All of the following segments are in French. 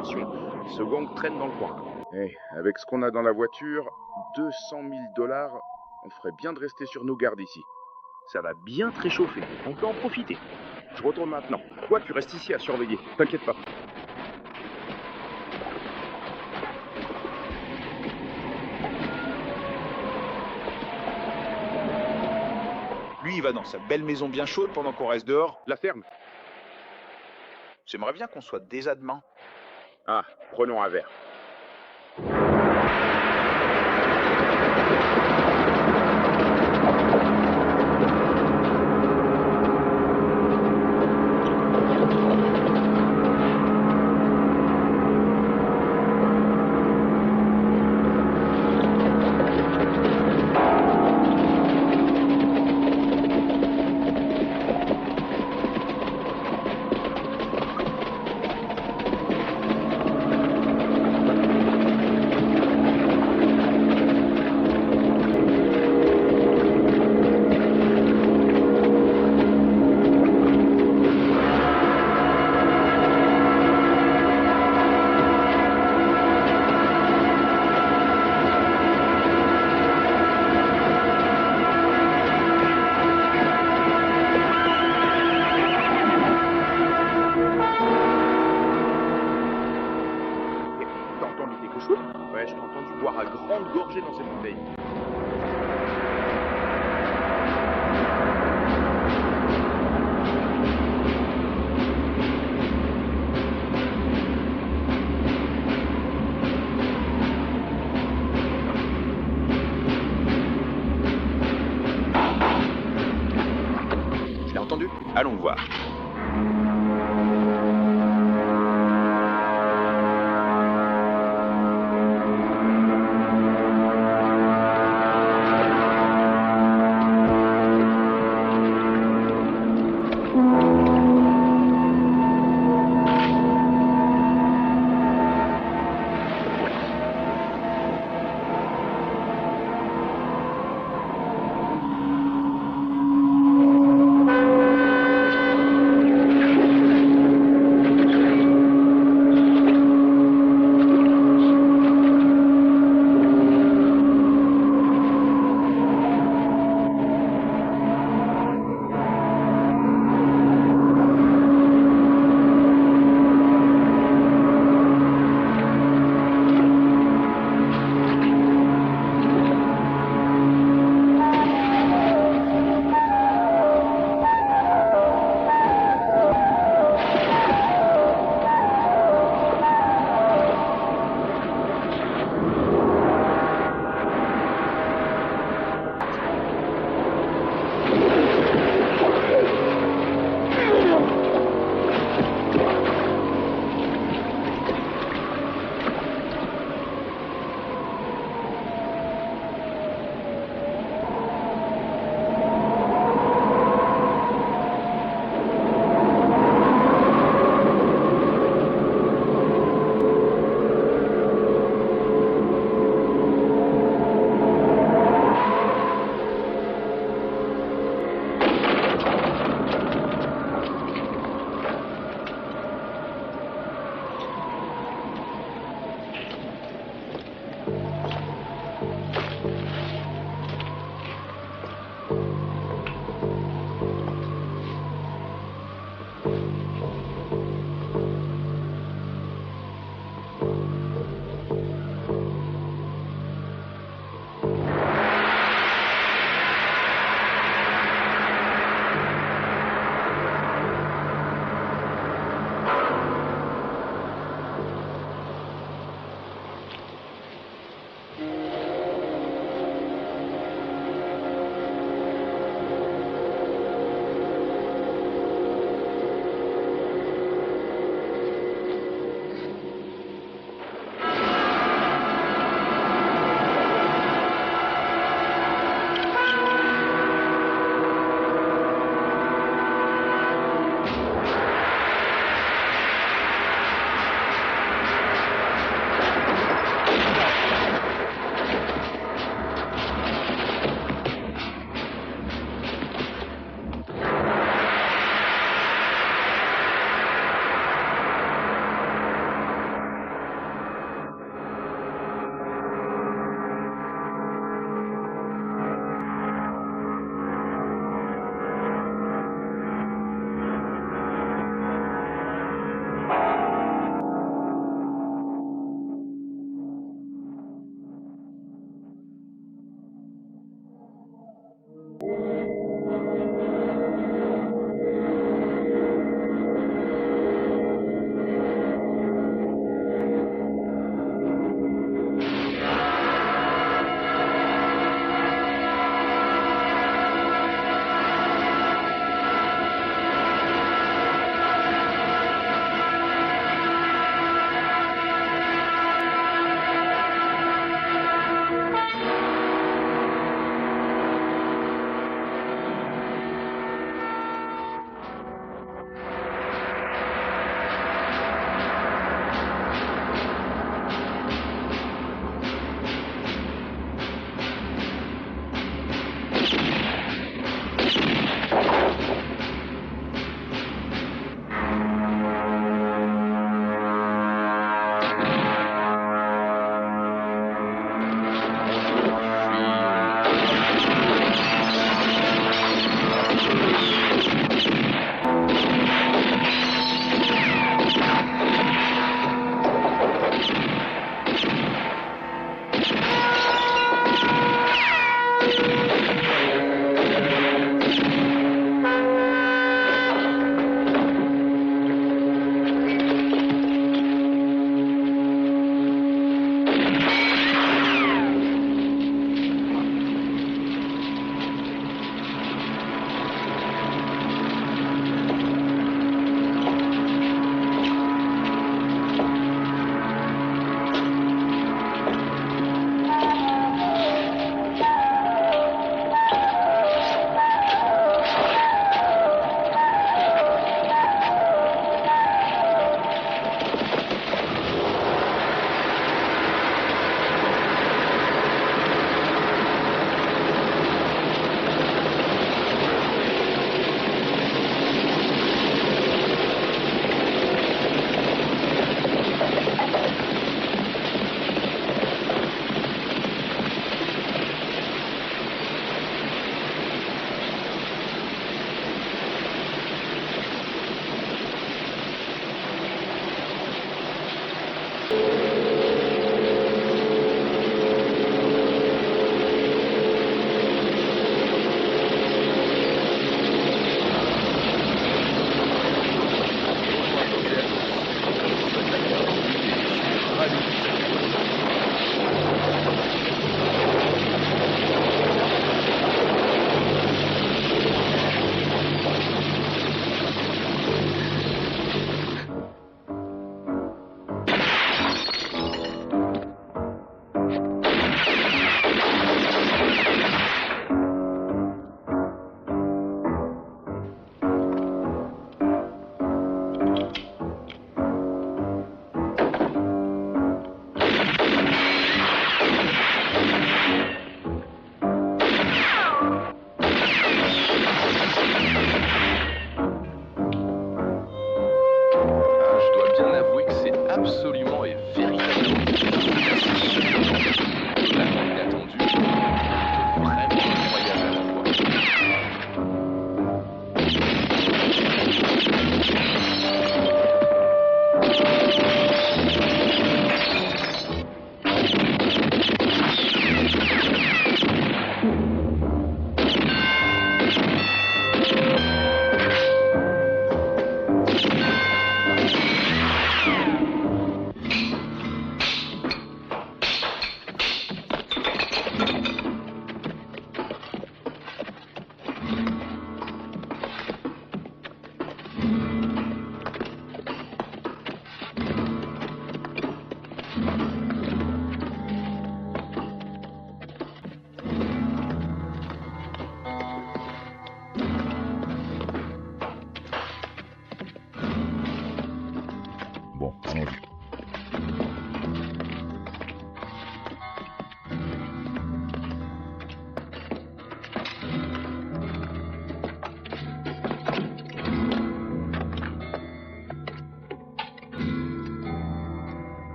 attention, ce gang traîne dans le coin. Eh, avec ce qu'on a dans la voiture, 200 000 $, on ferait bien de rester sur nos gardes ici. Ça va bien te réchauffer, on peut en profiter. Je retourne maintenant. Toi, tu restes ici à surveiller, t'inquiète pas. Lui, il va dans sa belle maison bien chaude pendant qu'on reste dehors. La ferme. J'aimerais bien qu'on soit déjà demain. Ah, prenons un verre. T'as entendu quelque chose? Ouais, je t'ai entendu boire à grande gorgée dans cette bouteille. Je l'ai entendu. Allons voir.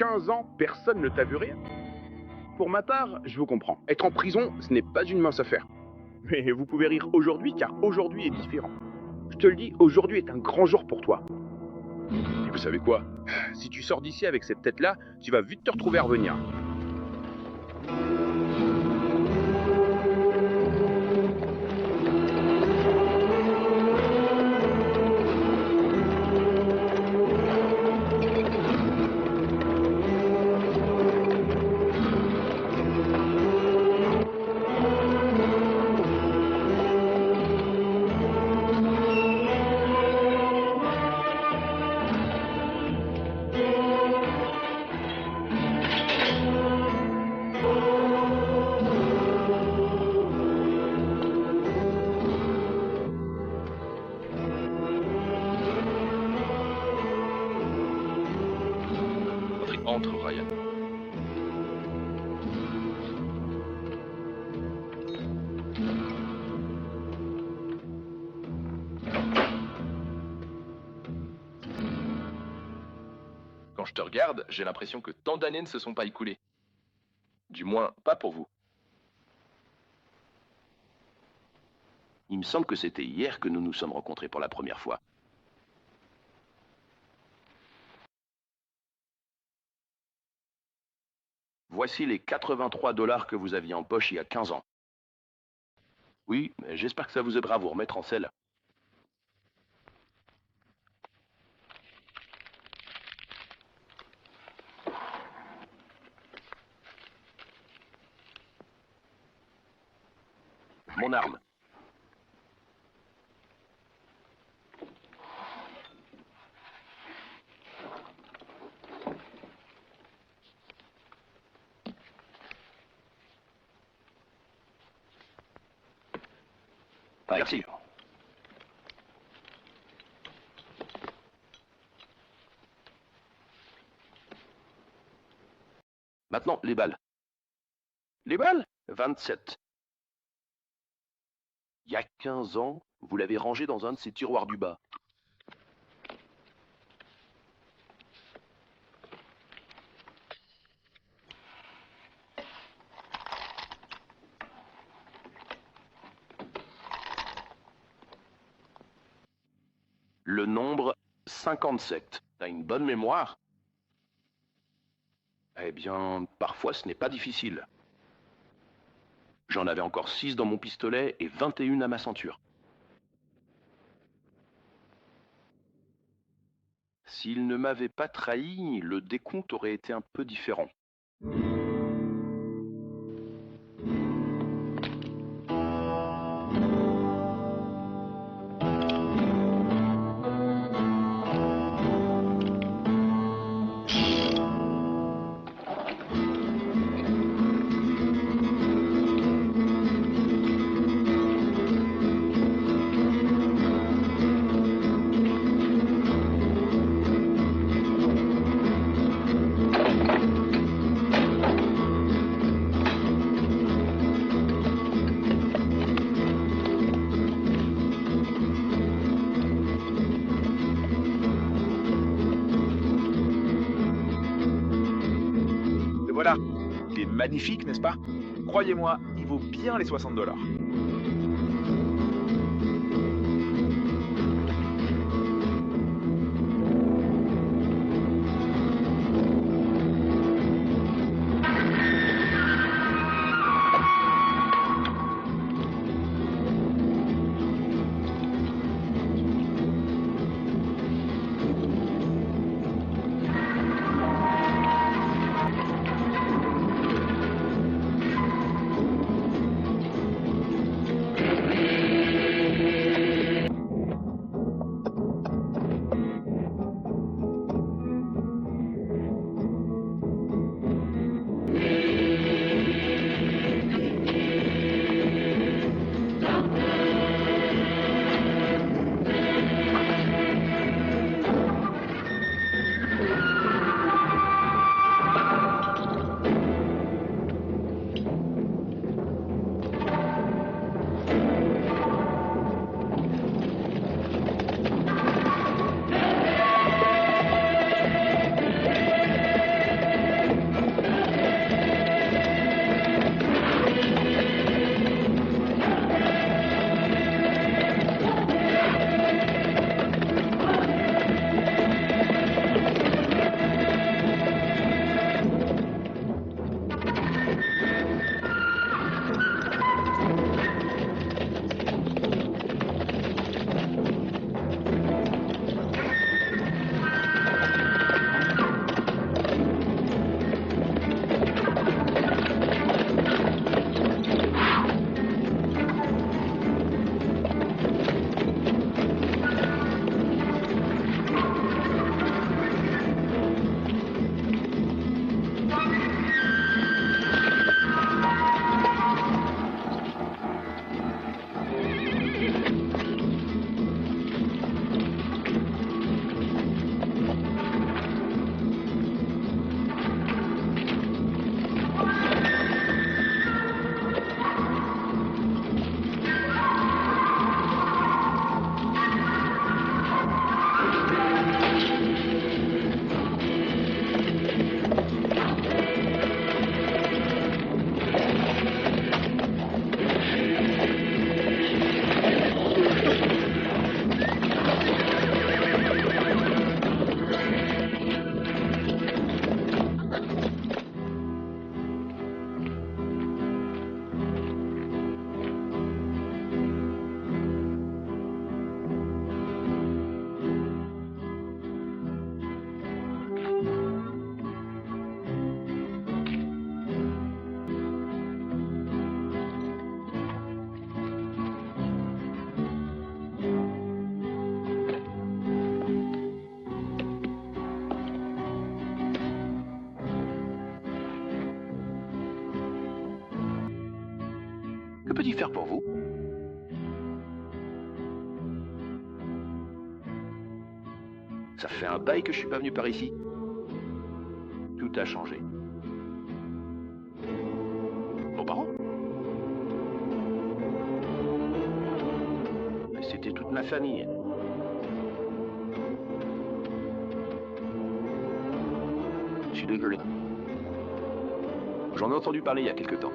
15 ans, personne ne t'a vu rien. Pour ma part, je vous comprends. Être en prison, ce n'est pas une mince affaire. Mais vous pouvez rire aujourd'hui, car aujourd'hui est différent. Je te le dis, aujourd'hui est un grand jour pour toi. Et vous savez quoi? Si tu sors d'ici avec cette tête-là, tu vas vite te retrouver à revenir. Entre, Ryan. Quand je te regarde, j'ai l'impression que tant d'années ne se sont pas écoulées. Du moins, pas pour vous. Il me semble que c'était hier que nous nous sommes rencontrés pour la première fois. Voici les 83 $ que vous aviez en poche il y a 15 ans. Oui, mais j'espère que ça vous aidera à vous remettre en selle. Mon arme. Merci. Maintenant, les balles. Les balles? 27. Il y a 15 ans, vous l'avez rangé dans un de ces tiroirs du bas. Le nombre 57. T'as une bonne mémoire? Eh bien, parfois ce n'est pas difficile. J'en avais encore 6 dans mon pistolet et 21 à ma ceinture. S'il ne m'avait pas trahi, le décompte aurait été un peu différent. Et voilà, il est magnifique, n'est-ce pas? Croyez-moi, il vaut bien les 60 $. Que peut-il faire pour vous? Ça fait un bail que je suis pas venu par ici. Tout a changé. Vos parents? Mais c'était toute ma famille. Je suis désolé. J'en ai entendu parler il y a quelque temps.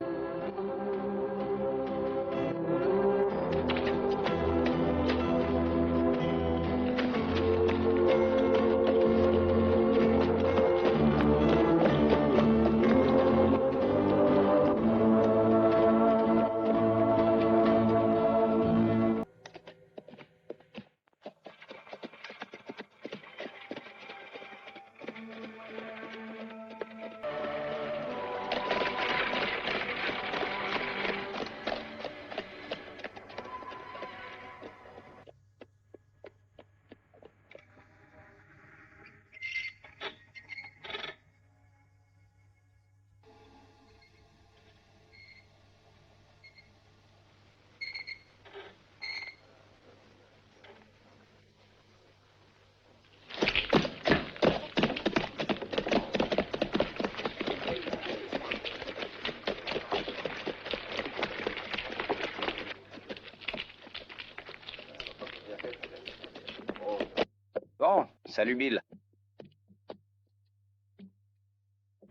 Bon, salut Bill.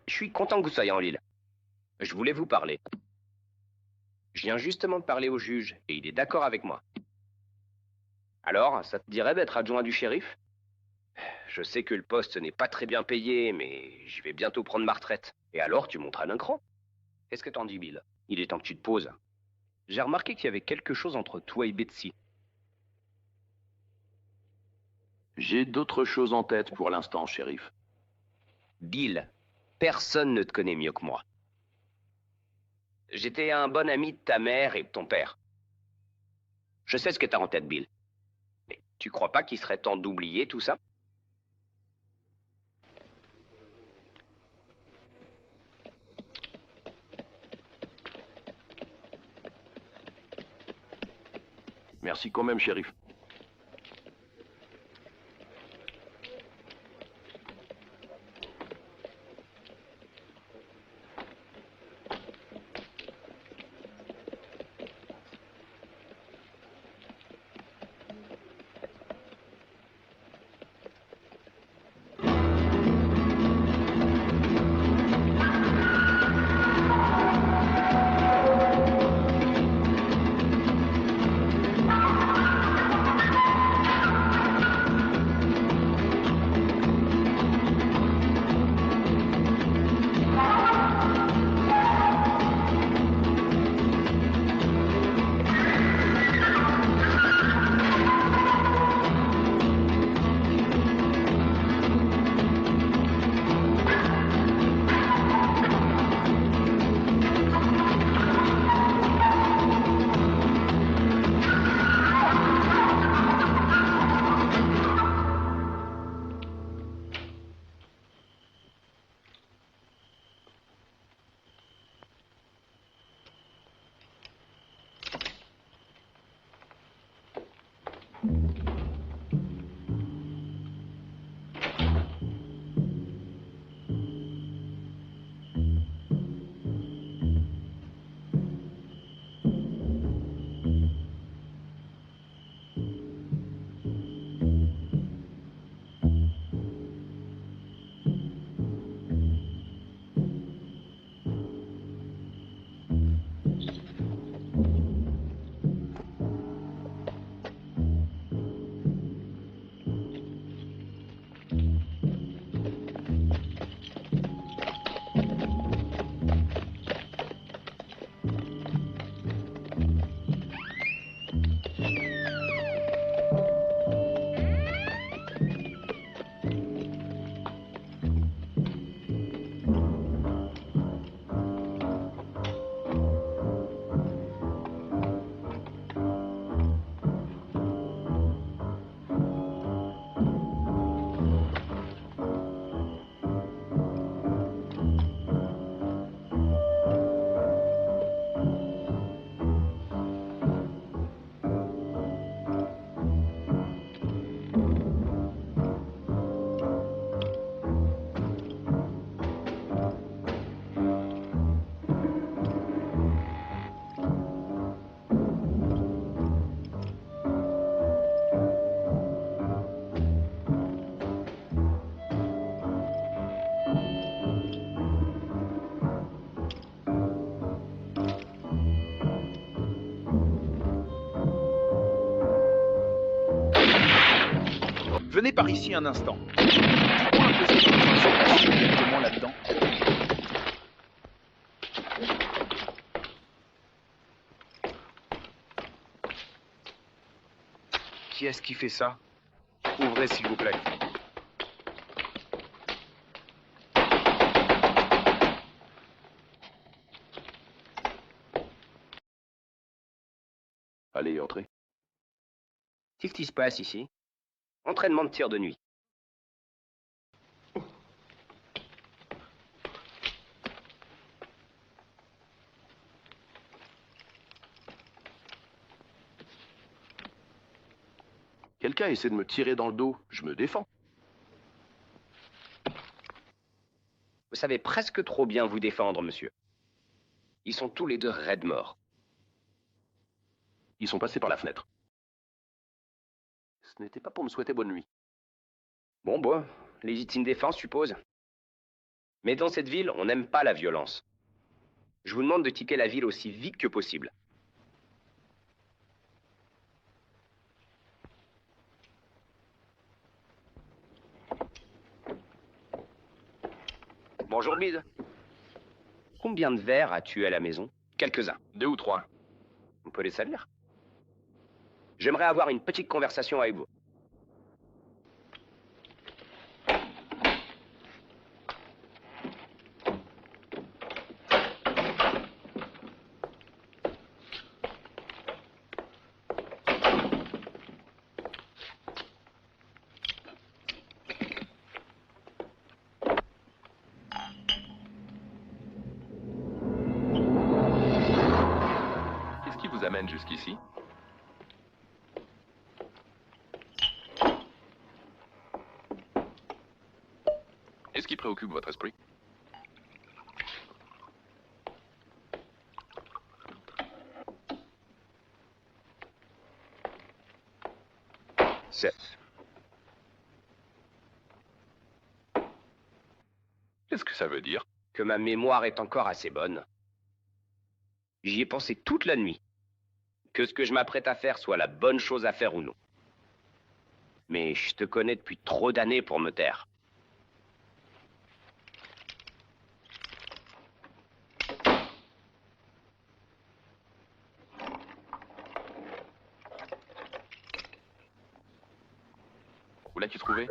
Je suis content que vous soyez en Lille. Je voulais vous parler. Je viens justement de parler au juge et il est d'accord avec moi. Alors, ça te dirait d'être adjoint du shérif? Je sais que le poste n'est pas très bien payé, mais je vais bientôt prendre ma retraite. Et alors, tu monteras d'un cran. Qu'est-ce que t'en dis, Bill? Il est temps que tu te poses. J'ai remarqué qu'il y avait quelque chose entre toi et Betsy. J'ai d'autres choses en tête pour l'instant, shérif. Bill, personne ne te connaît mieux que moi. J'étais un bon ami de ta mère et de ton père. Je sais ce que t'as en tête, Bill. Mais tu crois pas qu'il serait temps d'oublier tout ça? Merci quand même, shérif. Venez par ici un instant. Dites-moi un peu ce qui se passe exactement là-dedans. Qui est-ce qui fait ça? Ouvrez, s'il vous plaît. Allez, entrez. Qu'est-ce qui se passe ici? Entraînement de tir de nuit. Quelqu'un essaie de me tirer dans le dos. Je me défends. Vous savez presque trop bien vous défendre, monsieur. Ils sont tous les deux raides morts. Ils sont passés par la fenêtre. Ce n'était pas pour me souhaiter bonne nuit. Bon, légitime défense, suppose. Mais dans cette ville, on n'aime pas la violence. Je vous demande de quitter la ville aussi vite que possible. Bonjour, Bide. Combien de verres as-tu à la maison? Quelques-uns. 2 ou 3. On peut les salir. J'aimerais avoir une petite conversation avec vous. Qu'est-ce qui vous amène jusqu'ici? Qu'est-ce qui préoccupe votre esprit? C'est... Qu'est-ce que ça veut dire? que ma mémoire est encore assez bonne. J'y ai pensé toute la nuit. Que ce que je m'apprête à faire soit la bonne chose à faire ou non. Mais je te connais depuis trop d'années pour me taire. Où l'as-tu trouvé?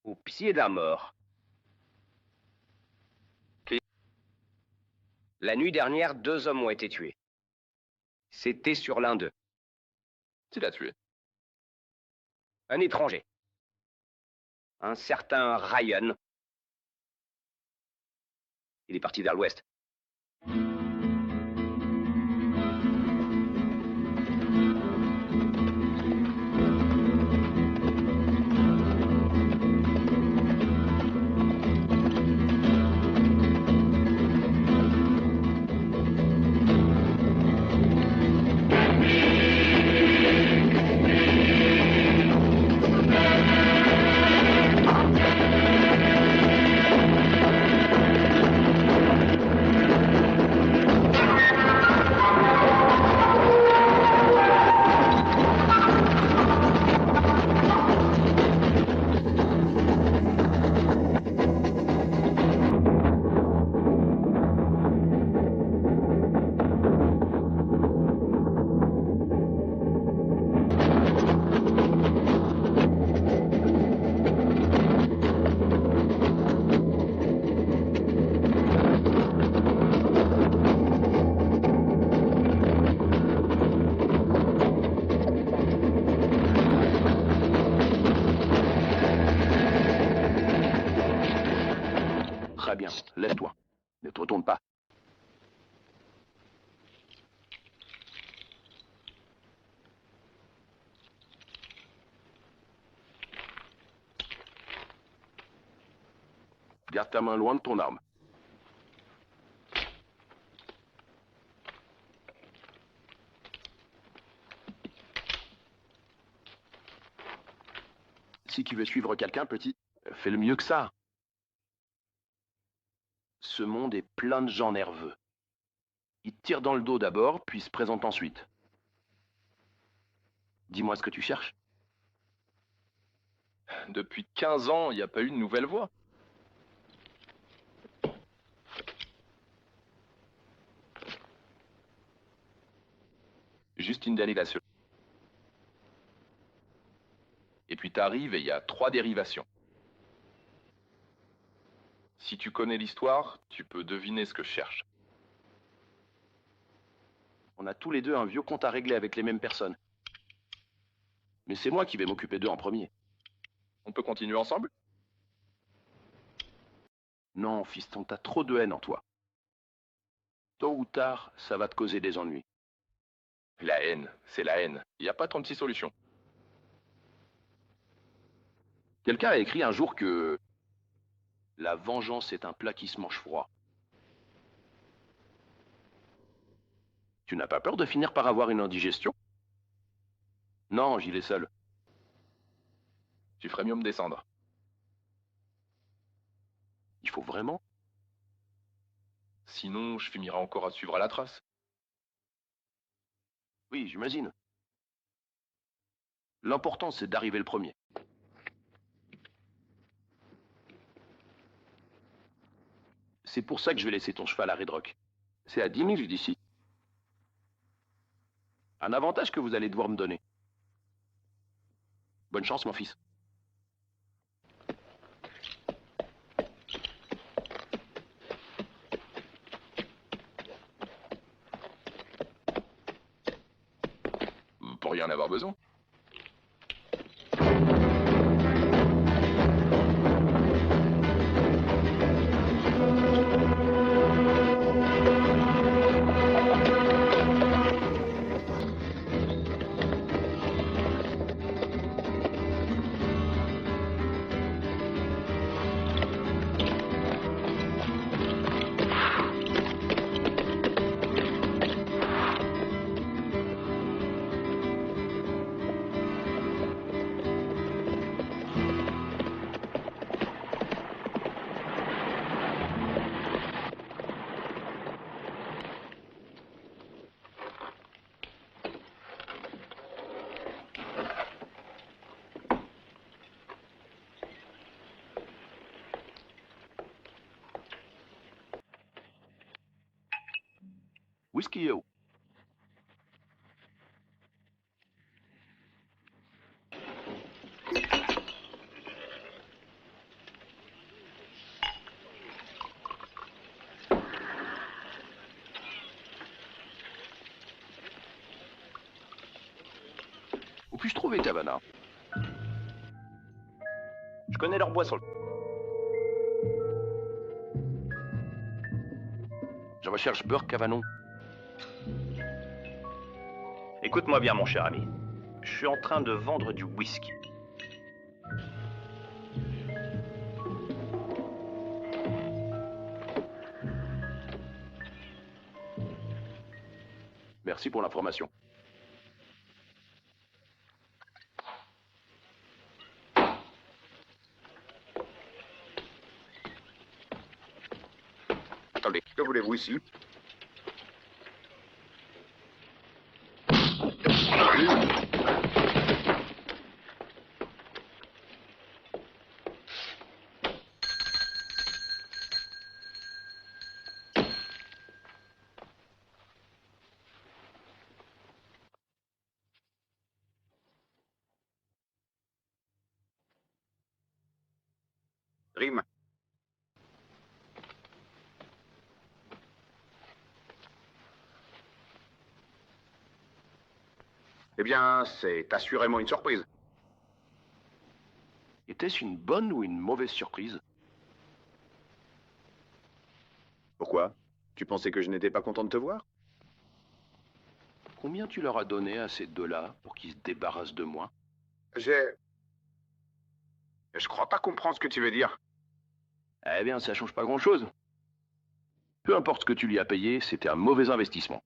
Au pied d'un mort. Qui? La nuit dernière, 2 hommes ont été tués. C'était sur l'un d'eux. Qui l'a tué? Un étranger. Un certain Ryan. Il est parti vers l'ouest. Très bien, lève-toi. Ne te retourne pas. Garde ta main loin de ton arme. Si tu veux suivre quelqu'un, petit, fais le mieux que ça. Ce monde est plein de gens nerveux. Il te tire dans le dos d'abord, puis se présente ensuite. Dis-moi ce que tu cherches. Depuis 15 ans, il n'y a pas eu de nouvelle voix. Juste une dérivation. Et puis t'arrives et il y a 3 dérivations. Si tu connais l'histoire, tu peux deviner ce que je cherche. On a tous les deux un vieux compte à régler avec les mêmes personnes. Mais c'est moi qui vais m'occuper d'eux en premier. On peut continuer ensemble? Non, fiston, t'as trop de haine en toi. Tôt ou tard, ça va te causer des ennuis. La haine, c'est la haine. Il n'y a pas 36 solutions. Quelqu'un a écrit un jour que la vengeance est un plat qui se mange froid. Tu n'as pas peur de finir par avoir une indigestion? Non, j'y vais seul. Tu ferais mieux me descendre. Il faut vraiment? Sinon, je finirai encore à suivre à la trace. Oui, j'imagine. L'important, c'est d'arriver le premier. C'est pour ça que je vais laisser ton cheval à Red Rock. C'est à 10 minutes d'ici. Un avantage que vous allez devoir me donner. Bonne chance, mon fils. Pour rien avoir besoin. Whisky Yo. Où puis-je trouver Cavana? Je connais leur boisson. Je recherche Burke Cavanon. Écoute-moi bien, mon cher ami. Je suis en train de vendre du whisky. Merci pour l'information. Attendez, que voulez-vous ici? Rime. Eh bien, c'est assurément une surprise. Était-ce une bonne ou une mauvaise surprise? Pourquoi? Tu pensais que je n'étais pas content de te voir? Combien tu leur as donné à ces deux-là pour qu'ils se débarrassent de moi? Je crois pas comprendre ce que tu veux dire. Eh bien, ça change pas grand-chose. Peu importe ce que tu lui as payé, c'était un mauvais investissement.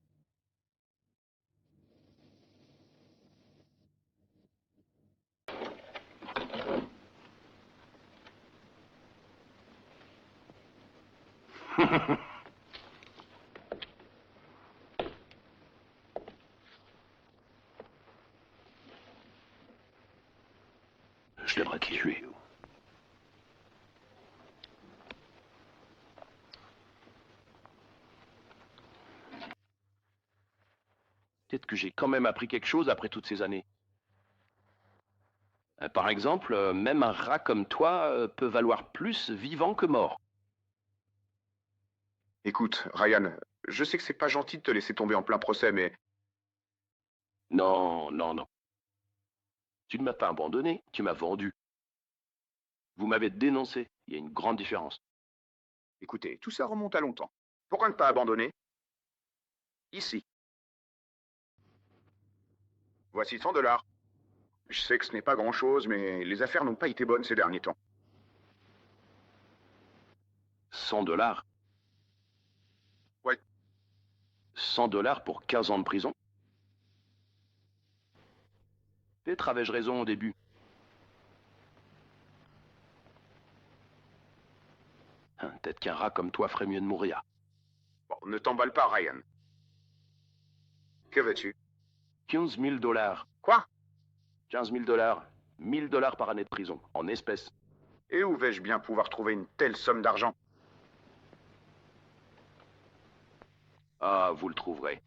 tuer. Peut-être que j'ai quand même appris quelque chose après toutes ces années. Par exemple, même un rat comme toi peut valoir plus vivant que mort. Écoute, Ryan, je sais que c'est pas gentil de te laisser tomber en plein procès, mais Non, non, non. Tu ne m'as pas abandonné, tu m'as vendu. Vous m'avez dénoncé, il y a une grande différence. écoutez, tout ça remonte à longtemps. Pourquoi ne pas abandonner? Ici. Voici 100 $. Je sais que ce n'est pas grand-chose, mais les affaires n'ont pas été bonnes ces derniers temps. 100 $. Ouais. 100 $ pour 15 ans de prison? Peut-être avais-je raison au début. Peut-être qu'un rat comme toi ferait mieux de mourir. Bon, ne t'emballe pas, Ryan. Que veux-tu? 15 000 $. Quoi? 15 000 $. 1 000 $ par année de prison, en espèces. Et où vais-je bien pouvoir trouver une telle somme d'argent? Ah, vous le trouverez.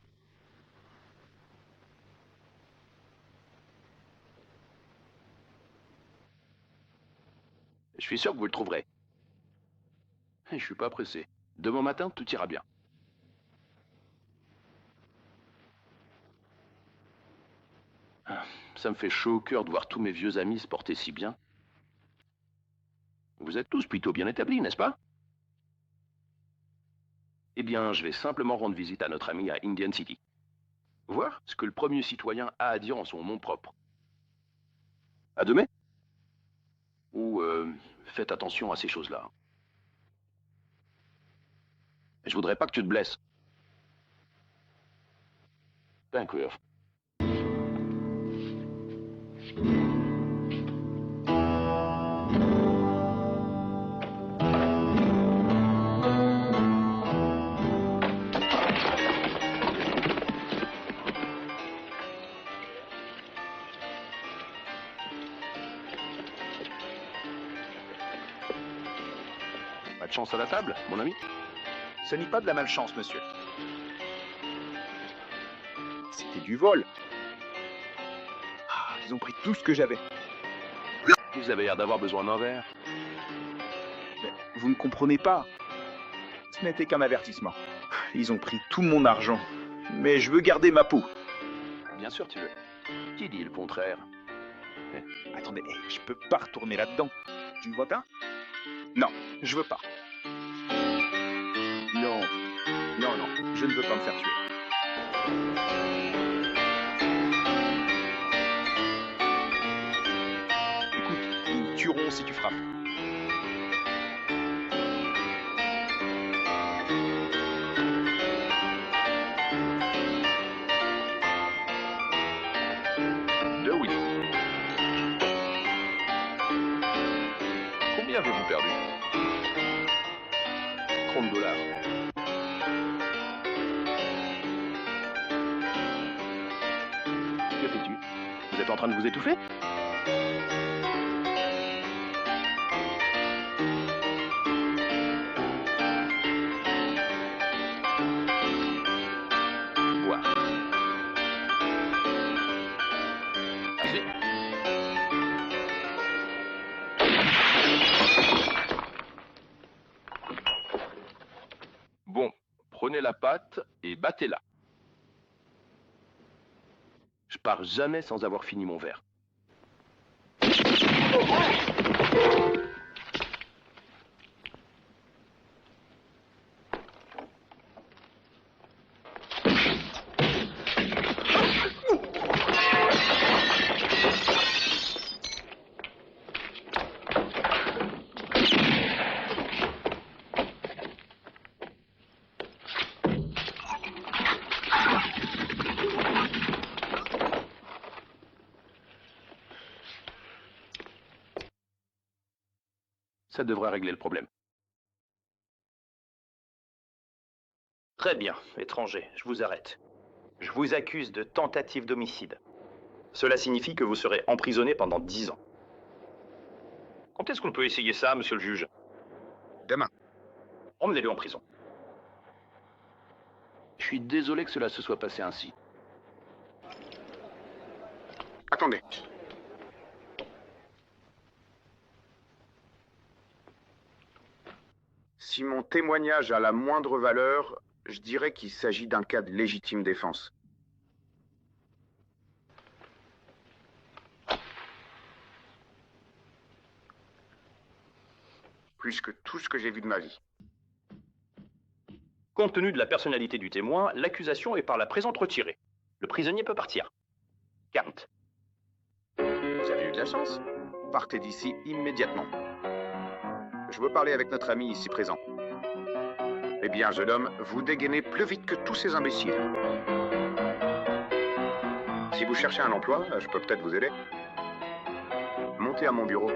Je suis sûr que vous le trouverez. Je suis pas pressé. Demain matin, tout ira bien. Ça me fait chaud au cœur de voir tous mes vieux amis se porter si bien. Vous êtes tous plutôt bien établis, n'est-ce pas? Eh bien, je vais simplement rendre visite à notre ami à Indian City. Voir ce que le premier citoyen a à dire en son nom propre. À demain? Ou faites attention à ces choses-là. Je voudrais pas que tu te blesses. Pencroff. Pas de chance à la table, mon ami? Ce n'est pas de la malchance, monsieur. C'était du vol. Ah, ils ont pris tout ce que j'avais. Vous avez l'air d'avoir besoin d'un verre. Mais vous ne comprenez pas. Ce n'était qu'un avertissement. Ils ont pris tout mon argent. Mais je veux garder ma peau. Bien sûr, tu veux. Qui dit le contraire? Attendez, je peux pas retourner là-dedans. Tu ne vois pas? Non, je veux pas. Non, non, non, je ne veux pas me faire tuer. Écoute, ils me tueront si tu frappes. De whisky. Combien avez-vous perdu? 30 $. Que fais-tu? Vous êtes en train de vous étouffer? Boire. Assez. Bon, prenez la pâte et battez-la. Je pars jamais sans avoir fini mon verre. Ça devrait régler le problème. Très bien, étranger, je vous arrête. Je vous accuse de tentative d'homicide. Cela signifie que vous serez emprisonné pendant 10 ans. Quand est-ce qu'on peut essayer ça, monsieur le juge? Demain. Emmenez-le en prison. Je suis désolé que cela se soit passé ainsi. Attendez. Si mon témoignage a la moindre valeur, je dirais qu'il s'agit d'un cas de légitime défense. Plus que tout ce que j'ai vu de ma vie. Compte tenu de la personnalité du témoin, l'accusation est par la présente retirée. Le prisonnier peut partir. Carte. Vous avez eu de la chance. Partez d'ici immédiatement. Je veux parler avec notre ami ici présent. Eh bien, jeune homme, vous dégainez plus vite que tous ces imbéciles. Si vous cherchez un emploi, je peux peut-être vous aider. Montez à mon bureau.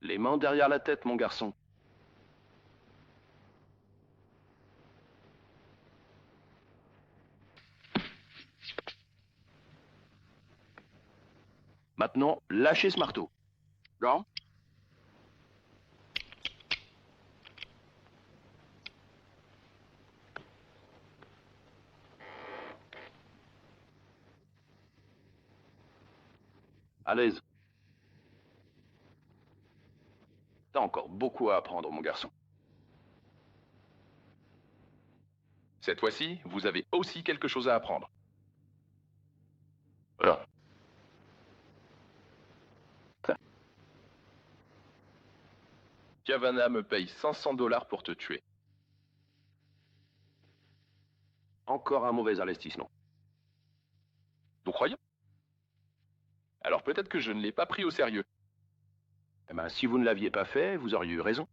Les mains derrière la tête, mon garçon. Maintenant, lâchez ce marteau. Gant. À l'aise. T'as encore beaucoup à apprendre, mon garçon. Cette fois-ci, vous avez aussi quelque chose à apprendre. Voilà. Cavana me paye 500 $ pour te tuer. Encore un mauvais investissement. Vous croyez? Alors peut-être que je ne l'ai pas pris au sérieux. Eh ben, si vous ne l'aviez pas fait, vous auriez eu raison.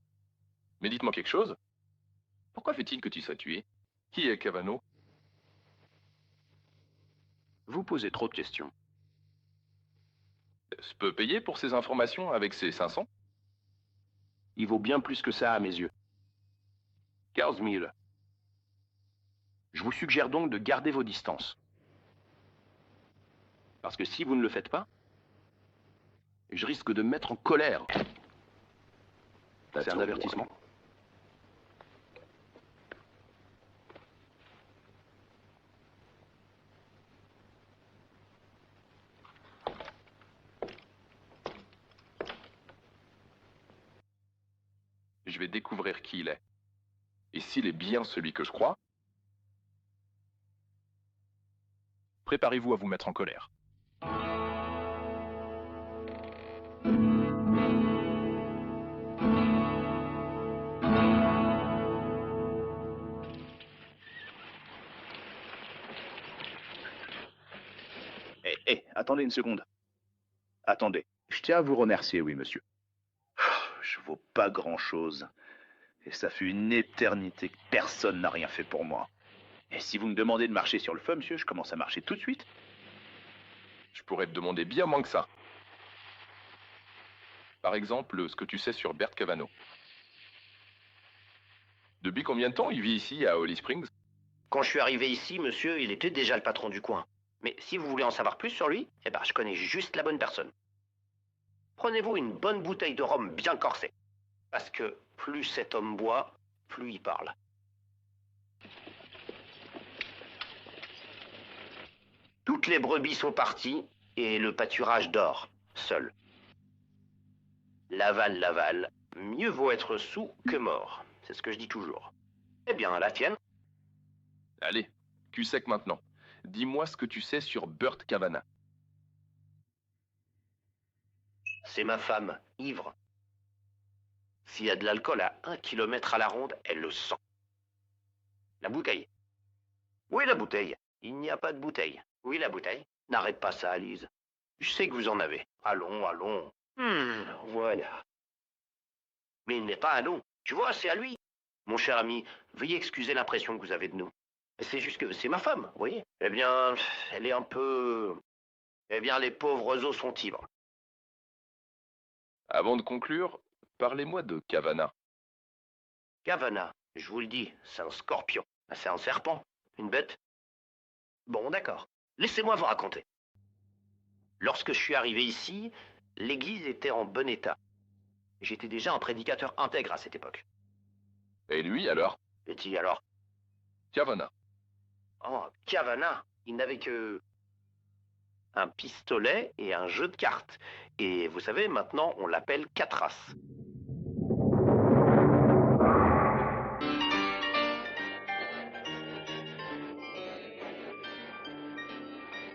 Mais dites-moi quelque chose. Pourquoi fait-il que tu sois tué? Qui est Cavano? Vous posez trop de questions. Je peux payer pour ces informations avec ces 500? Il vaut bien plus que ça à mes yeux. 15 000. Je vous suggère donc de garder vos distances. Parce que si vous ne le faites pas, je risque de me mettre en colère. C'est un avertissement. Je vais découvrir qui il est. Et s'il est bien celui que je crois, préparez-vous à vous mettre en colère. Attendez une seconde. Attendez. Je tiens à vous remercier, oui, monsieur. Je vaux pas grand-chose. Et ça fait une éternité que personne n'a rien fait pour moi. Et si vous me demandez de marcher sur le feu, monsieur, je commence à marcher tout de suite. Je pourrais te demander bien moins que ça. Par exemple, ce que tu sais sur Bert Cavano. Depuis combien de temps il vit ici, à Holly Springs? Quand je suis arrivé ici, monsieur, il était déjà le patron du coin. Mais si vous voulez en savoir plus sur lui, eh ben, je connais juste la bonne personne. Prenez-vous une bonne bouteille de rhum bien corsée. Parce que plus cet homme boit, plus il parle. Toutes les brebis sont parties et le pâturage dort, seul. Laval, mieux vaut être soûl que mort. C'est ce que je dis toujours. Eh bien, la tienne? Allez, cul sec maintenant. Dis-moi ce que tu sais sur Burt Cavanagh. C'est ma femme, ivre. S'il y a de l'alcool à 1 kilomètre à la ronde, elle le sent. La bouteille. Où est la bouteille? Il n'y a pas de bouteille. Oui, la bouteille. N'arrête pas ça, Alice. Je sais que vous en avez. Allons, allons. Voilà. Mais il n'est pas à nous. Tu vois, c'est à lui. Mon cher ami, veuillez excuser l'impression que vous avez de nous. C'est juste que c'est ma femme, vous voyez. Eh bien, elle est un peu... Eh bien, les pauvres os sont ivres. Avant de conclure, parlez-moi de Cavanagh. Cavanagh, je vous le dis, c'est un scorpion. C'est un serpent. Une bête. Bon, d'accord. Laissez-moi vous raconter. Lorsque je suis arrivé ici, l'église était en bon état. J'étais déjà un prédicateur intègre à cette époque. Et lui alors? Et qui alors? Cavanagh. Oh, Cavanagh, il n'avait que un pistolet et un jeu de cartes. Et vous savez, maintenant, on l'appelle Catras.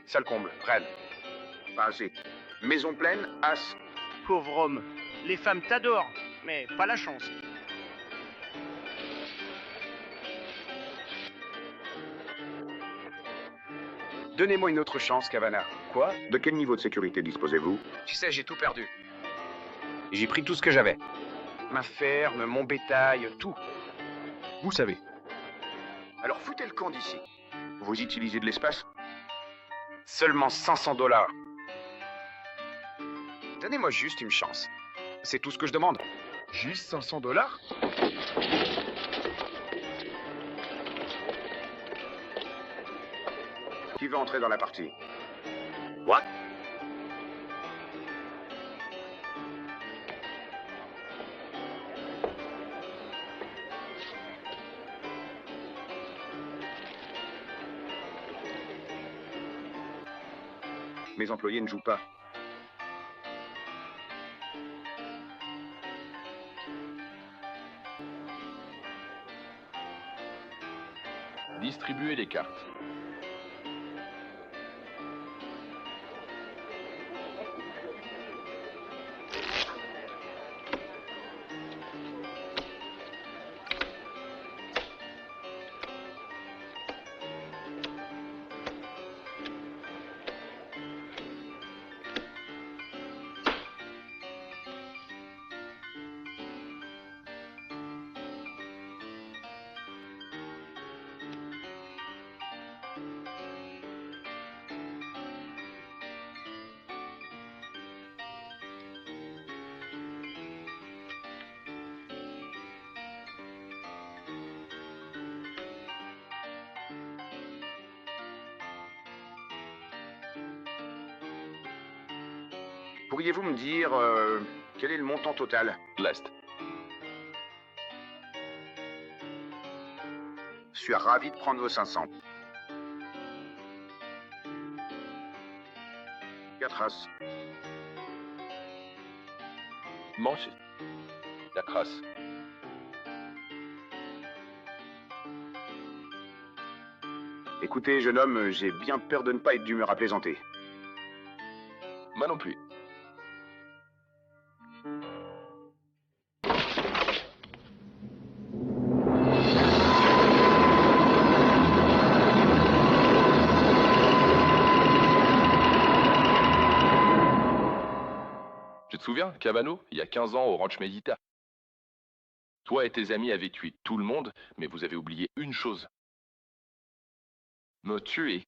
Ça le comble, reine. Pas assez. Maison pleine, as. Pauvre homme, les femmes t'adorent, mais pas la chance. Donnez-moi une autre chance, Cavanagh. Quoi? De quel niveau de sécurité disposez-vous? Tu sais, j'ai tout perdu. J'ai pris tout ce que j'avais. Ma ferme, mon bétail, tout. Vous savez. Alors foutez le camp d'ici. Vous utilisez de l'espace? Seulement 500 $. Donnez-moi juste une chance. C'est tout ce que je demande. Juste 500 $? Qui veut entrer dans la partie? What? Mes employés ne jouent pas. Distribuez les cartes. Pourriez-vous me dire quel est le montant total? L'Est. Je suis ravi de prendre vos 500. 4 as. Manche. La crasse. Écoutez, jeune homme, j'ai bien peur de ne pas être d'humeur à plaisanter. Moi non plus. Tu te souviens, Cavanagh, il y a 15 ans au Ranch Medita? Toi et tes amis avez tué tout le monde, mais vous avez oublié une chose. Me tuer.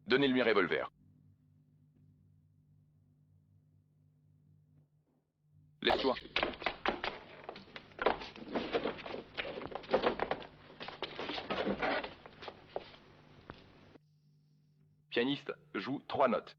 Donnez-lui un revolver. Laisse-toi. Pianiste, joue 3 notes.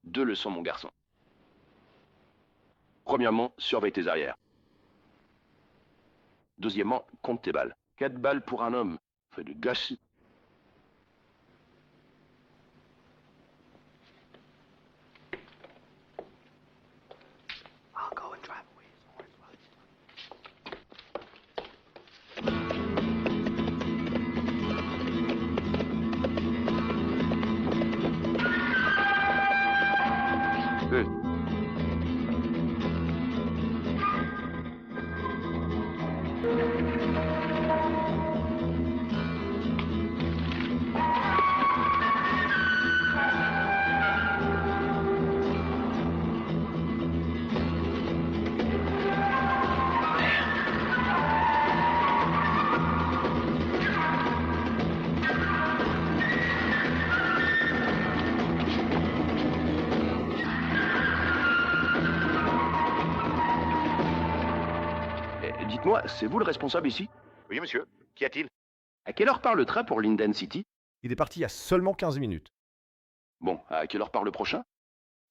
Deux leçons, mon garçon. Premièrement, surveille tes arrières. Deuxièmement, compte tes balles. 4 balles pour un homme. Fait du gâchis. Dites-moi, c'est vous le responsable ici? Oui, monsieur. Qu'y a-t-il? À quelle heure part le train pour Linden City? Il est parti il y a seulement 15 minutes. Bon, à quelle heure part le prochain?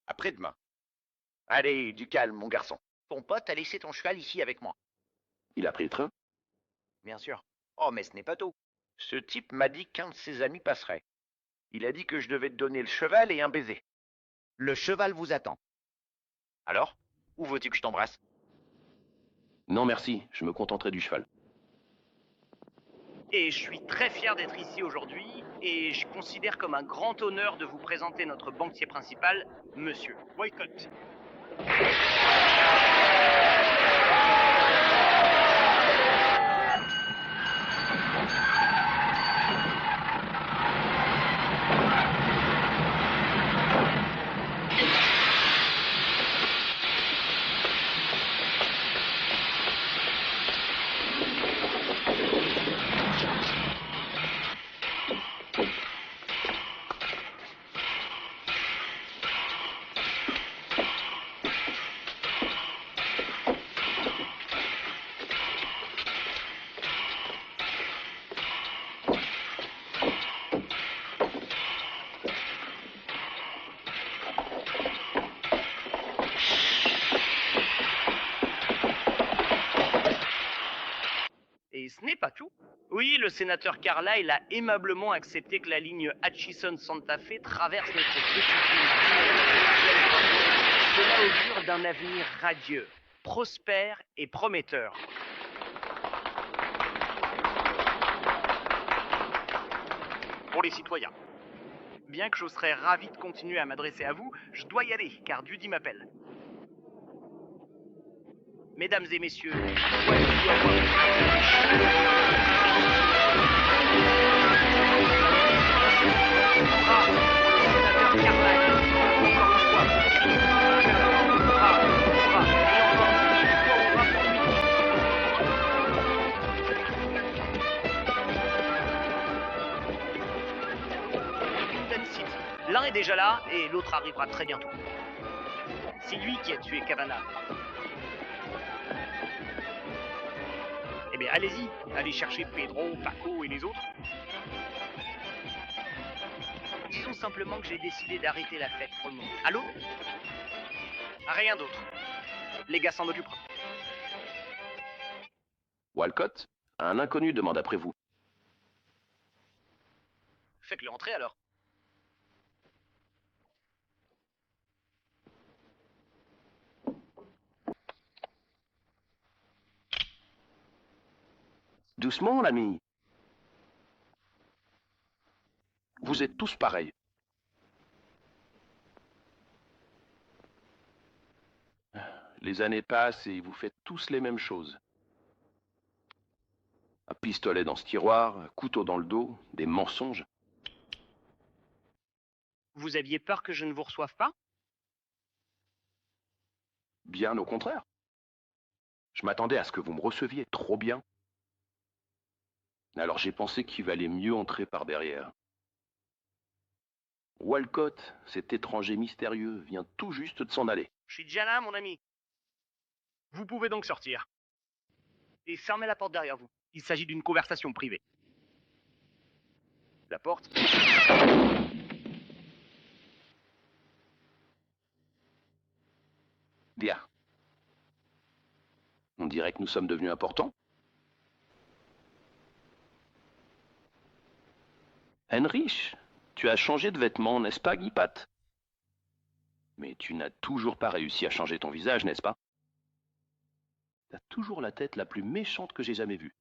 Après-demain. Allez, du calme, mon garçon. Ton pote a laissé ton cheval ici avec moi. Il a pris le train? Bien sûr. Oh, mais ce n'est pas tout. Ce type m'a dit qu'un de ses amis passerait. Il a dit que je devais te donner le cheval et un baiser. Le cheval vous attend. Alors, où veux-tu que je t'embrasse? Non, merci. Je me contenterai du cheval. Et je suis très fier d'être ici aujourd'hui, et je considère comme un grand honneur de vous présenter notre banquier principal, Monsieur Boycott. Et ce n'est pas tout. Oui, le sénateur Carlyle a aimablement accepté que la ligne Hutchison-Santa Fe traverse notre petite ville. Cela augure d'un avenir radieux, prospère et prometteur. Pour les citoyens. Bien que je serais ravi de continuer à m'adresser à vous, je dois y aller, car Judy m'appelle. Mesdames et messieurs, voici L'un est déjà là et l'autre arrivera très bientôt. C'est lui qui a tué Cavana. Eh bien, allez-y, allez chercher Pedro, Paco et les autres. Disons simplement que j'ai décidé d'arrêter la fête pour le moment. Allô? Rien d'autre. Les gars s'en occuperont. Walcott, un inconnu demande après vous. Faites-le entrer alors. Doucement, l'ami. Vous êtes tous pareils. Les années passent et vous faites tous les mêmes choses. Un pistolet dans ce tiroir, un couteau dans le dos, des mensonges. Vous aviez peur que je ne vous reçoive pas? Bien au contraire. Je m'attendais à ce que vous me receviez trop bien. Alors j'ai pensé qu'il valait mieux entrer par derrière. Walcott, cet étranger mystérieux, vient tout juste de s'en aller. Je suis déjà là, mon ami. Vous pouvez donc sortir. Et fermez la porte derrière vous. Il s'agit d'une conversation privée. La porte. Bien. On dirait que nous sommes devenus importants. Heinrich, tu as changé de vêtements, n'est-ce pas, Guy Pat? Mais tu n'as toujours pas réussi à changer ton visage, n'est-ce pas? T'as toujours la tête la plus méchante que j'ai jamais vue.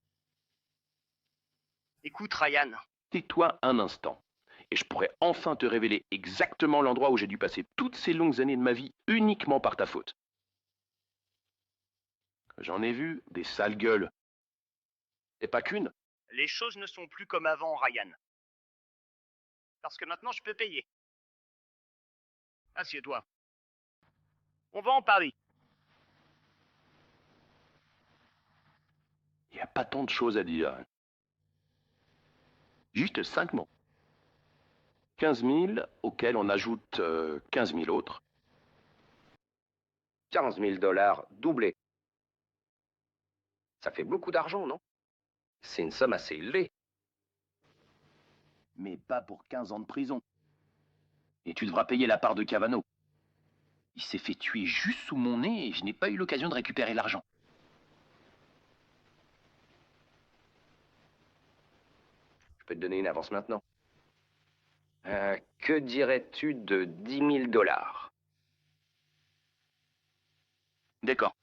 Écoute, Ryan. Tais-toi un instant, et je pourrais enfin te révéler exactement l'endroit où j'ai dû passer toutes ces longues années de ma vie uniquement par ta faute. J'en ai vu des sales gueules. Et pas qu'une. Les choses ne sont plus comme avant, Ryan. Parce que maintenant, je peux payer. Assieds-toi. On va en parler. Il n'y a pas tant de choses à dire. Juste 5 mots. 15 000 auxquels on ajoute 15 000 autres. 15 000 dollars doublés. Ça fait beaucoup d'argent, non? C'est une somme assez élevée. Mais pas pour 15 ans de prison. Et tu devras payer la part de Cavano. Il s'est fait tuer juste sous mon nez et je n'ai pas eu l'occasion de récupérer l'argent. Je peux te donner une avance maintenant. Que dirais-tu de 10 000 dollars? D'accord.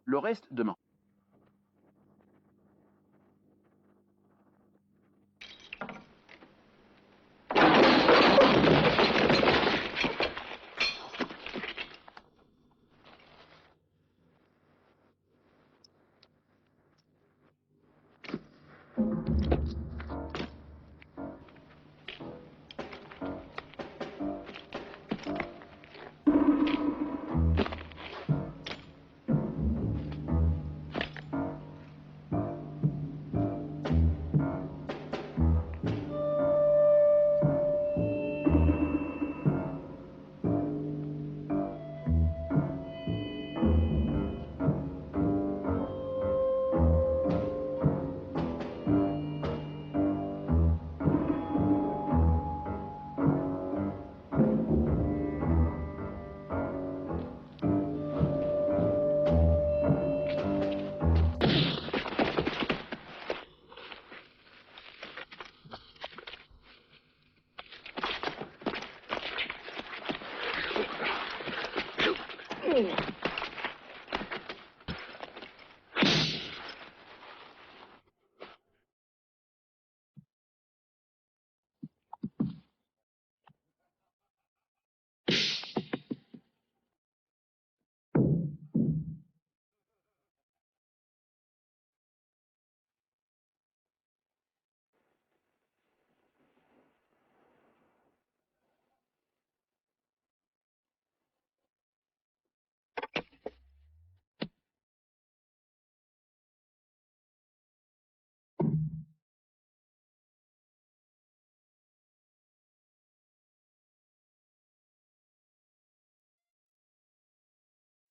Le reste demain.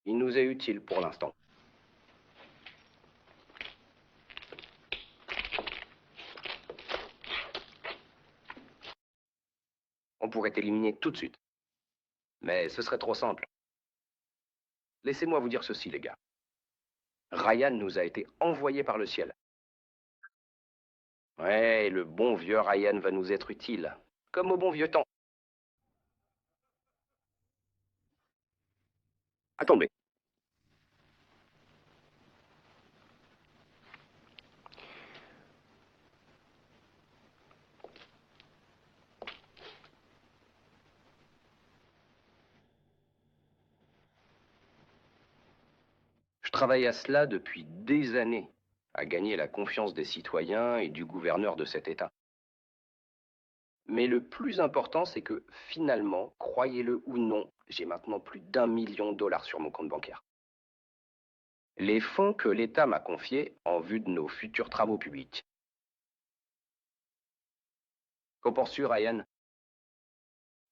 Il nous est utile pour l'instant. on pourrait éliminer tout de suite. Mais ce serait trop simple. Laissez-moi vous dire ceci, les gars. Ryan nous a été envoyé par le ciel. Ouais, le bon vieux Ryan va nous être utile, comme au bon vieux temps. Attendez. Je travaille à cela depuis des années, à gagner la confiance des citoyens et du gouverneur de cet État. Mais le plus important, c'est que finalement, croyez-le ou non, j'ai maintenant plus d'1 million de dollars sur mon compte bancaire. Les fonds que l'État m'a confiés en vue de nos futurs travaux publics. Qu'en penses-tu, Ryan?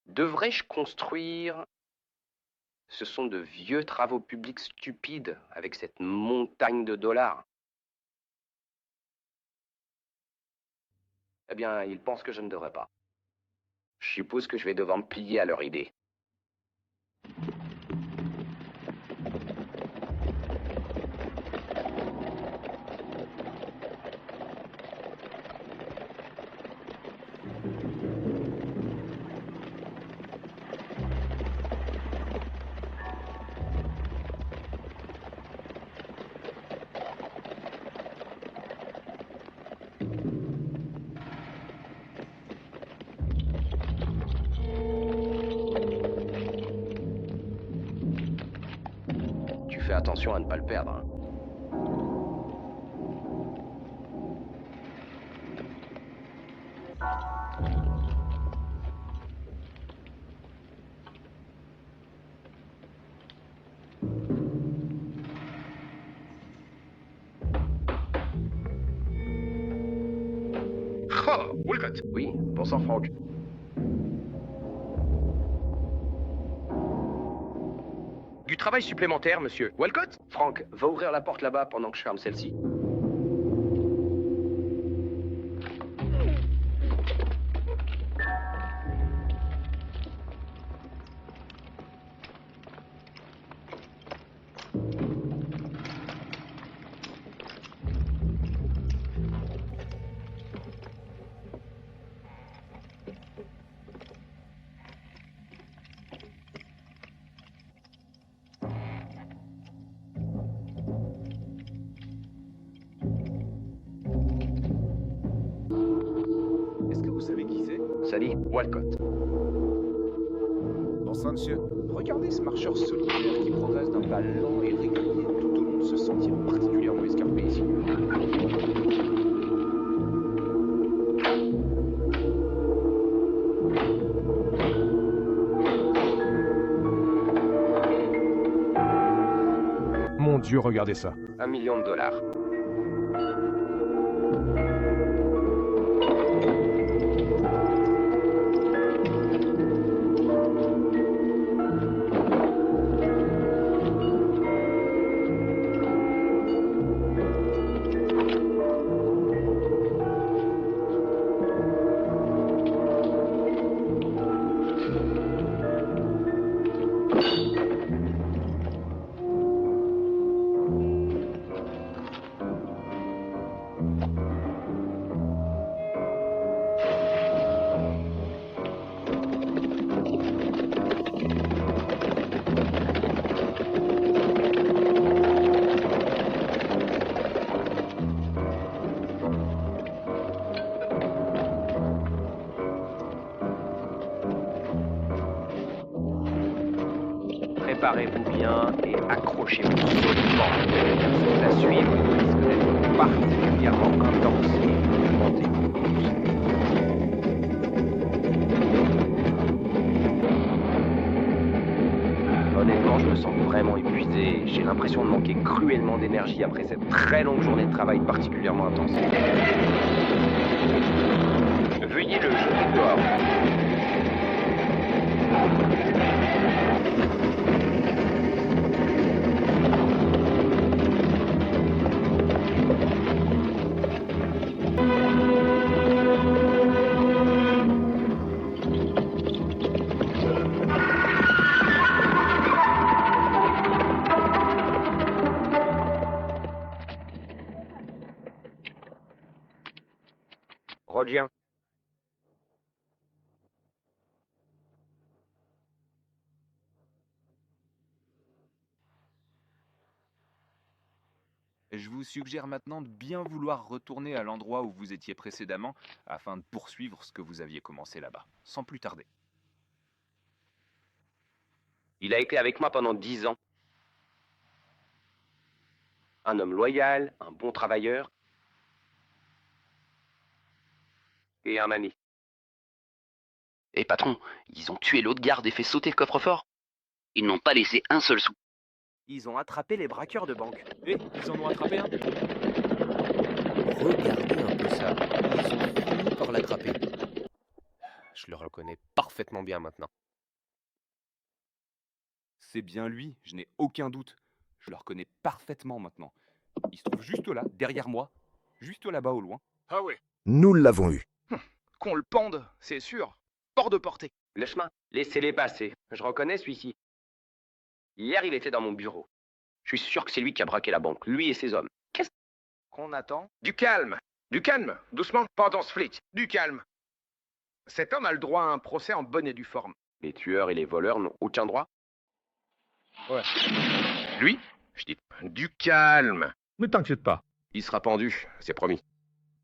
Devrais-je construire... Ce sont de vieux travaux publics stupides avec cette montagne de dollars. Eh bien, ils pensent que je ne devrais pas. Je suppose que je vais devoir me plier à leur idée. Fais attention à ne pas le perdre. Hein. Oh, Walcott. Oui, bonsoir Franck. Du travail supplémentaire, monsieur. Walcott? Franck, va ouvrir la porte là-bas pendant que je ferme celle-ci. Salut, Walcott. Bonsoir, monsieur. Regardez ce marcheur solitaire qui progresse d'un pas lent et régulier tout au long de ce sentier particulièrement escarpé ici. Mon Dieu, regardez ça. 1 million de dollars. Préparez-vous bien et accrochez-vous solidement. Ce qui va suivre risque d'être particulièrement intense et mouvementé. Honnêtement, je me sens vraiment épuisé. J'ai l'impression de manquer cruellement d'énergie après cette très longue journée de travail particulièrement intense. Veuillez le jeter dehors. Je vous suggère maintenant de bien vouloir retourner à l'endroit où vous étiez précédemment afin de poursuivre ce que vous aviez commencé là-bas, sans plus tarder. Il a été avec moi pendant 10 ans. Un homme loyal, un bon travailleur et un ami. Et patron, ils ont tué l'autre garde et fait sauter le coffre-fort. Ils n'ont pas laissé un seul sou. Ils ont attrapé les braqueurs de banque. Eh, ils en ont attrapé un. Regardez un peu ça. Ils ont fini par l'attraper. Je le reconnais parfaitement bien maintenant. C'est bien lui, je n'ai aucun doute. Je le reconnais parfaitement maintenant. Il se trouve juste là, derrière moi, juste là-bas au loin. Ah ouais. Nous l'avons eu. Qu'on le pende, c'est sûr. Hors de portée. Le chemin, laissez-les passer. Je reconnais celui-ci. Hier, il était dans mon bureau. Je suis sûr que c'est lui qui a braqué la banque, lui et ses hommes. Qu'est-ce Qu'on attend? Du calme. Du calme. Doucement, pas dans ce flic. Du calme. Cet homme a le droit à un procès en bonne et due forme. Les tueurs et les voleurs n'ont aucun droit? Ouais. Lui? Je dis du calme. Ne t'inquiète pas. Il sera pendu, c'est promis.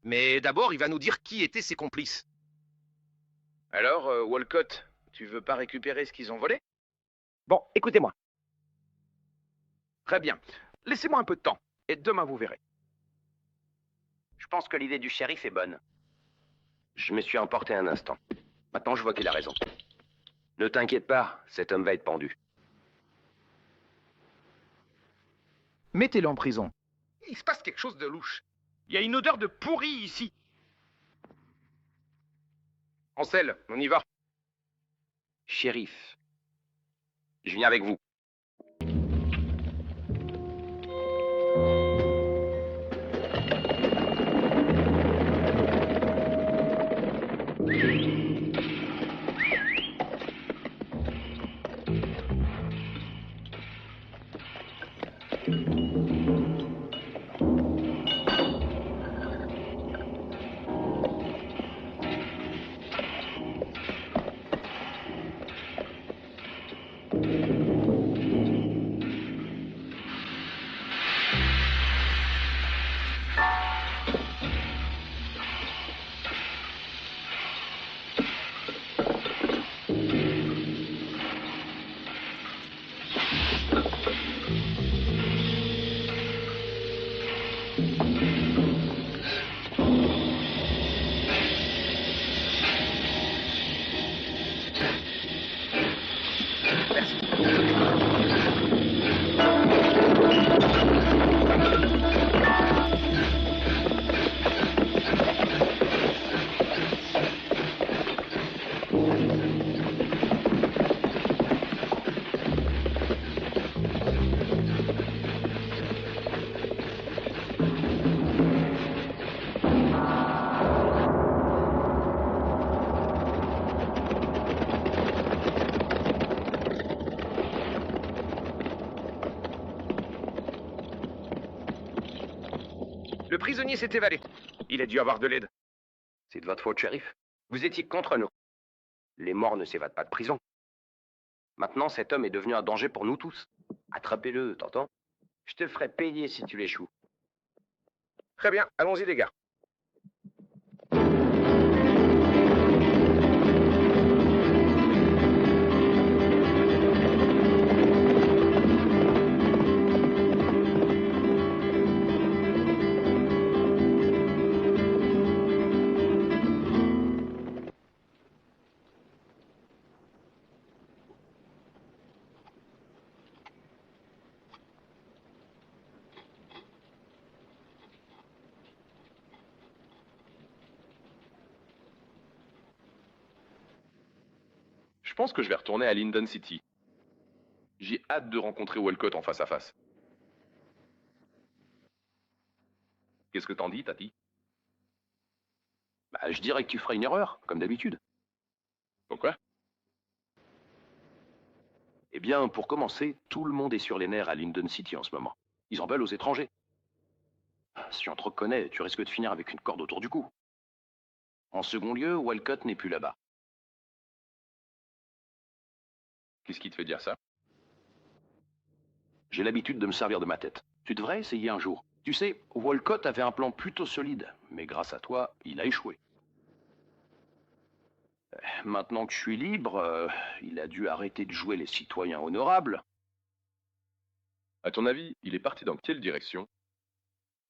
Mais d'abord, il va nous dire qui étaient ses complices. Alors, Walcott, tu veux pas récupérer ce qu'ils ont volé? Bon, écoutez-moi. Très bien. Laissez-moi un peu de temps, et demain vous verrez. Je pense que l'idée du shérif est bonne. Je me suis emporté un instant. Maintenant, je vois qu'il a raison. Ne t'inquiète pas, cet homme va être pendu. Mettez-le en prison. Il se passe quelque chose de louche. Il y a une odeur de pourri ici. Ansel, on y va. Shérif, je viens avec vous. Le prisonnier s'est évadé. Il a dû avoir de l'aide. C'est de votre faute, shérif. Vous étiez contre nous. Les morts ne s'évadent pas de prison. Maintenant, cet homme est devenu un danger pour nous tous. Attrapez-le, t'entends? Je te ferai payer si tu l'échoues. Très bien, allons-y les gars. Je pense que je vais retourner à Linden City. J'ai hâte de rencontrer Walcott en face à face. Qu'est-ce que t'en dis, Tati? Bah, je dirais que tu ferais une erreur, comme d'habitude. Pourquoi? Eh bien, pour commencer, tout le monde est sur les nerfs à Linden City en ce moment. Ils en veulent aux étrangers. Si on te reconnaît, tu risques de finir avec une corde autour du cou. En second lieu, Walcott n'est plus là-bas. Qu'est-ce qui te fait dire ça? J'ai l'habitude de me servir de ma tête. Tu devrais essayer un jour. Tu sais, Walcott avait un plan plutôt solide, mais grâce à toi, il a échoué. Maintenant que je suis libre, il a dû arrêter de jouer les citoyens honorables. À ton avis, il est parti dans quelle direction?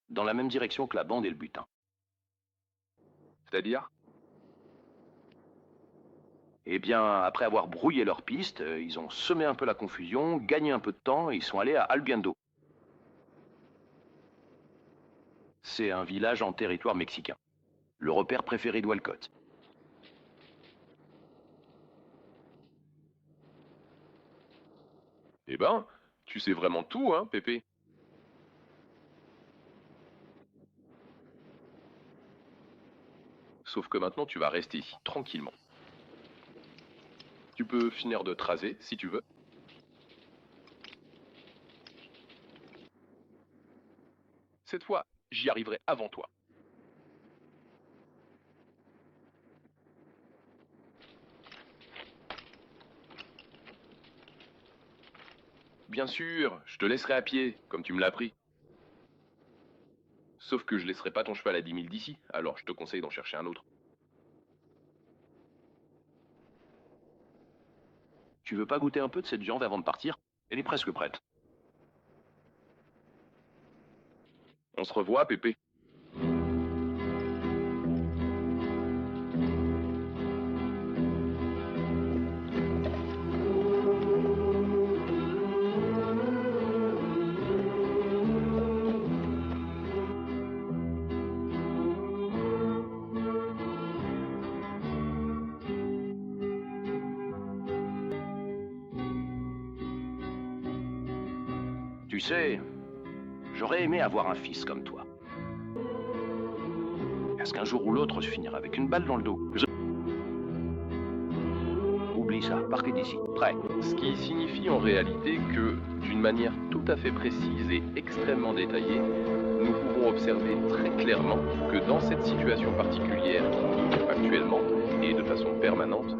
Dans la même direction que la bande et le butin. C'est-à-dire? Eh bien, après avoir brouillé leur piste, ils ont semé un peu la confusion, gagné un peu de temps et ils sont allés à Albiendo. C'est un village en territoire mexicain. Le repère préféré de Walcott. Eh ben, tu sais vraiment tout, hein, Pépé? Sauf que maintenant, tu vas rester ici, tranquillement. Tu peux finir de tracer, si tu veux. Cette fois, j'y arriverai avant toi. Bien sûr, je te laisserai à pied, comme tu me l'as appris. Sauf que je laisserai pas ton cheval à 10 000 d'ici, alors je te conseille d'en chercher un autre. Tu veux pas goûter un peu de cette viande avant de partir? Elle est presque prête. On se revoit, Pépé. Tu sais, j'aurais aimé avoir un fils comme toi. Parce qu'un jour ou l'autre, je finirai avec une balle dans le dos. Oublie ça, partez d'ici. Prêt. Ce qui signifie en réalité que, d'une manière tout à fait précise et extrêmement détaillée, nous pouvons observer très clairement que dans cette situation particulière qui nous occupe actuellement, et de façon permanente,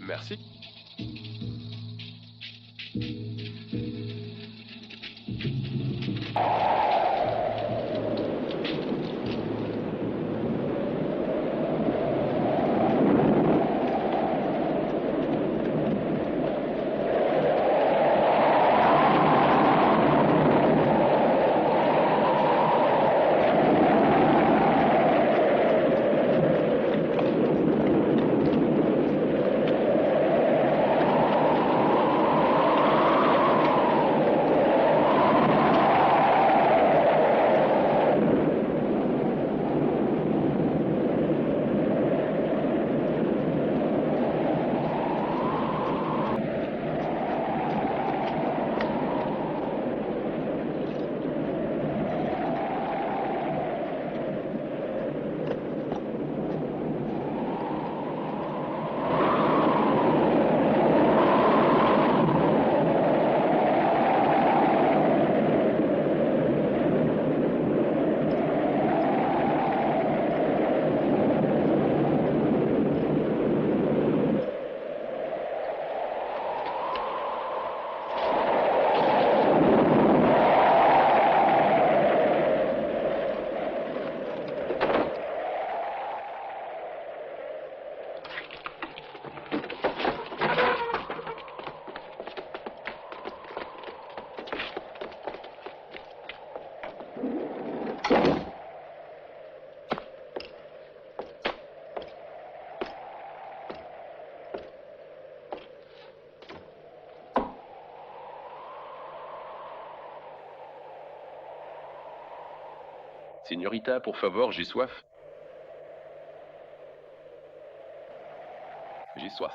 merci. Signorita, pour favor, j'ai soif. J'ai soif.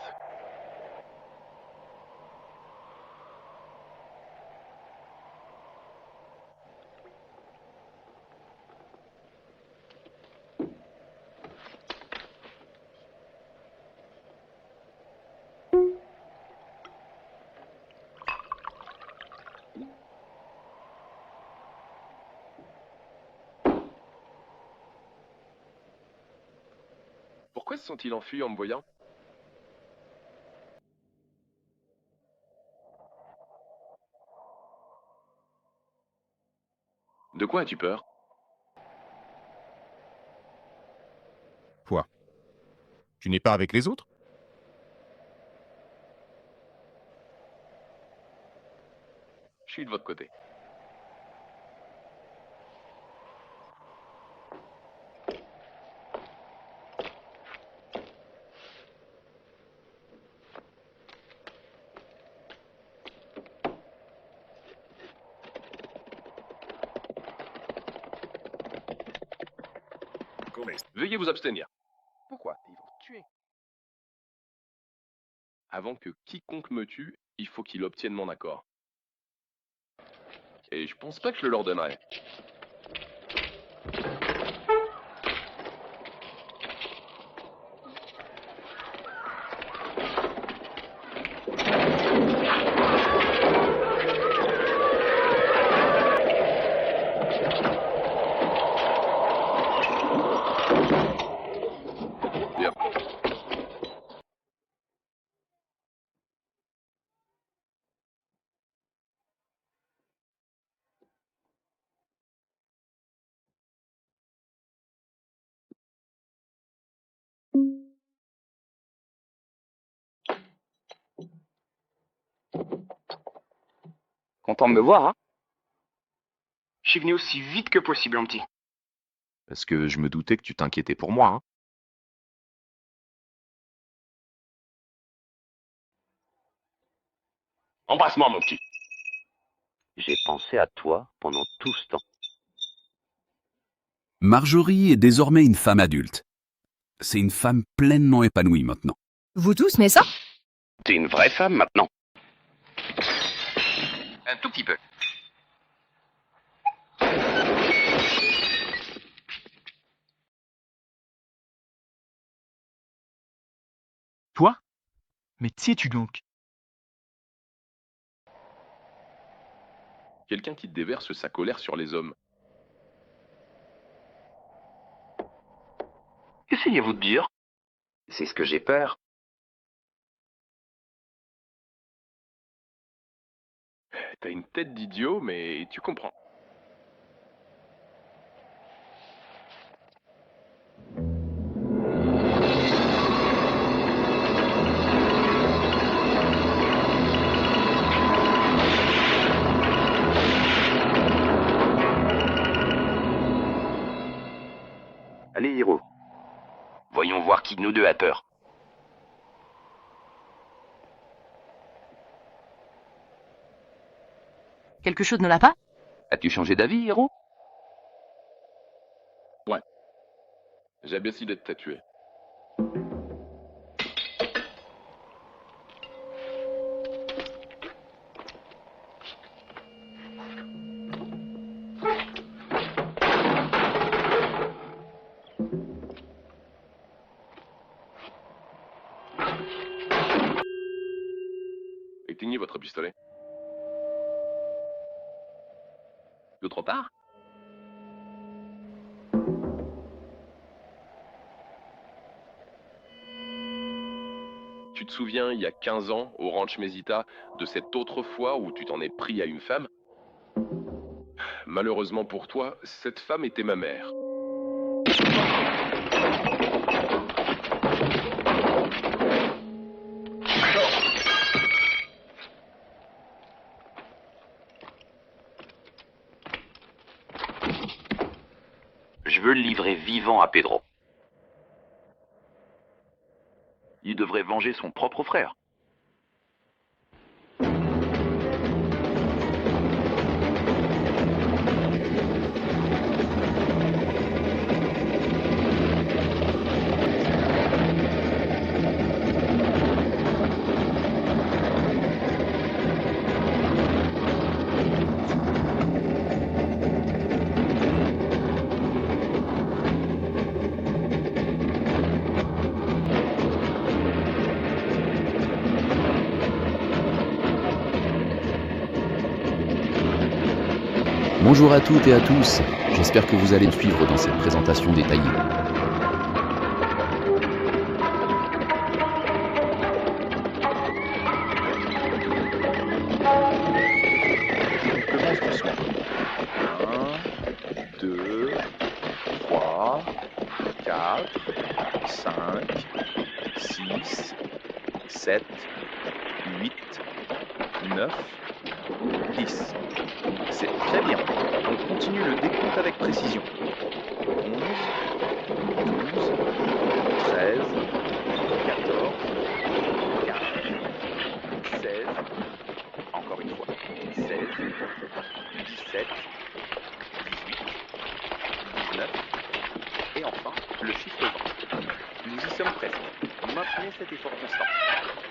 Pourquoi se sont-ils enfuis en me voyant? De quoi as-tu peur? Quoi? Tu n'es pas avec les autres? Je suis de votre côté. Veuillez vous abstenir. Pourquoi? Ils vont te tuer. Avant que quiconque me tue, il faut qu'il obtienne mon accord. Et je pense pas que je le leur donnerai. Bien. Content de me voir, hein? Je suis venu aussi vite que possible, mon petit. Parce que je me doutais que tu t'inquiétais pour moi, hein. Embrasse-moi, mon petit. J'ai pensé à toi pendant tout ce temps. Marjorie est désormais une femme adulte. C'est une femme pleinement épanouie maintenant. Vous tous, mais ça? T'es une vraie femme maintenant. Un tout petit peu. Toi? Mais qui es-tu donc? Quelqu'un qui déverse sa colère sur les hommes. Qu'essayez-vous de dire? C'est ce que j'ai peur. T'as une tête d'idiot, mais tu comprends. Allez, Hiro. Voyons voir qui de nous deux a peur. Quelque chose ne l'a pas? As-tu changé d'avis, Hiro? Ouais. J'ai bien décidé de te tuer. Éteignez votre pistolet. D'autre part, tu te souviens, il y a 15 ans, au Ranch Mesita, de cette autre fois où tu t'en es pris à une femme? Malheureusement pour toi, cette femme était ma mère. Je veux le livrer vivant à Pedro. Il devrait venger son propre frère. Bonjour à toutes et à tous, j'espère que vous allez me suivre dans cette présentation détaillée. 5, 6, 7, 8, 9, 10. C'est très bien. On continue le décompte avec précision. 11, 12, 13, 14, 15, 16, encore une fois, 16, 17, 18, 19, et enfin, le chiffre 20. Nous y sommes presque. Maintenez cet effort constant.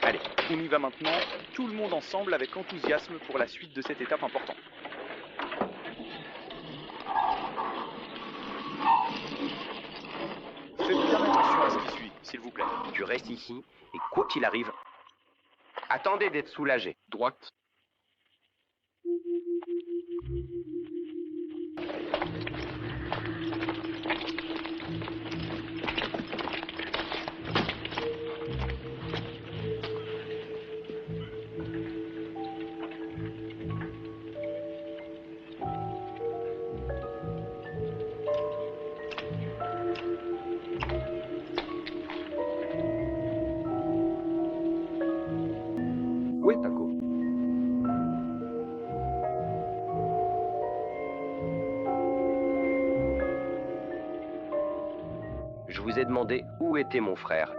Allez, on y va maintenant, tout le monde ensemble avec enthousiasme pour la suite de cette étape importante. Faites bien attention à ce qui suit, s'il vous plaît. Tu restes ici, et quoi qu'il arrive, attendez d'être soulagé. Droite. Où est Taco? Je vous ai demandé où était mon frère.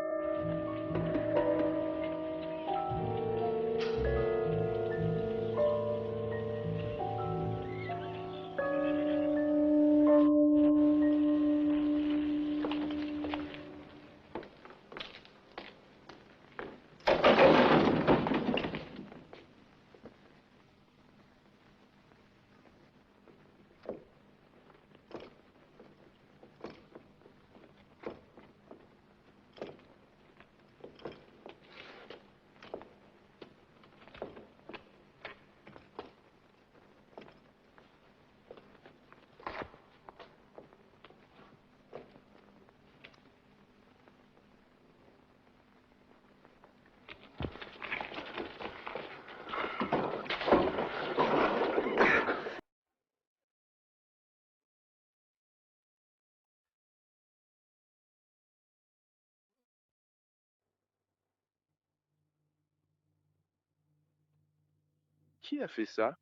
Qui a fait ça?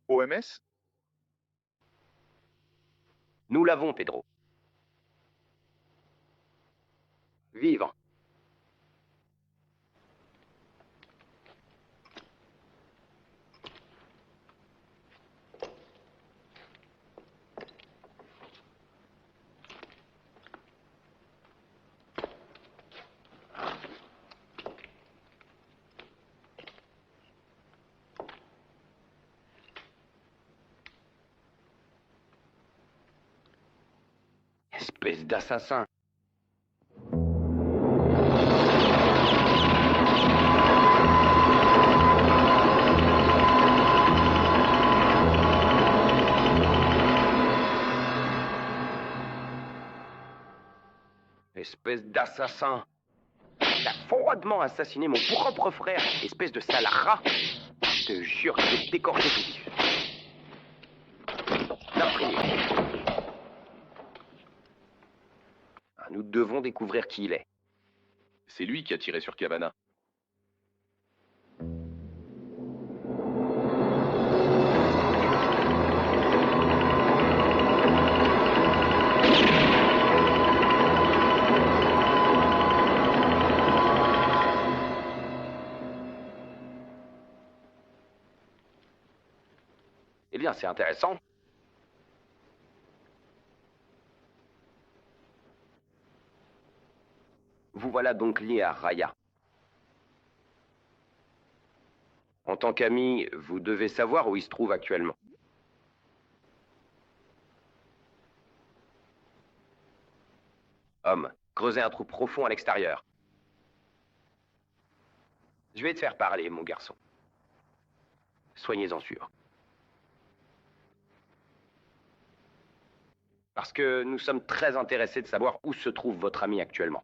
OMS? Nous l'avons, Pedro. Vivre. Espèce d'assassin. Espèce d'assassin. T'as froidement assassiné mon propre frère, espèce de sale rat. Je te jure que je vais t'écorcher tout vif. L'imprimer. Nous devons découvrir qui il est. C'est lui qui a tiré sur Cavana. Eh bien, c'est intéressant. Vous voilà donc lié à Raya. En tant qu'ami, vous devez savoir où il se trouve actuellement. Homme, creusez un trou profond à l'extérieur. Je vais te faire parler, mon garçon. Soyez-en sûr. Parce que nous sommes très intéressés de savoir où se trouve votre ami actuellement.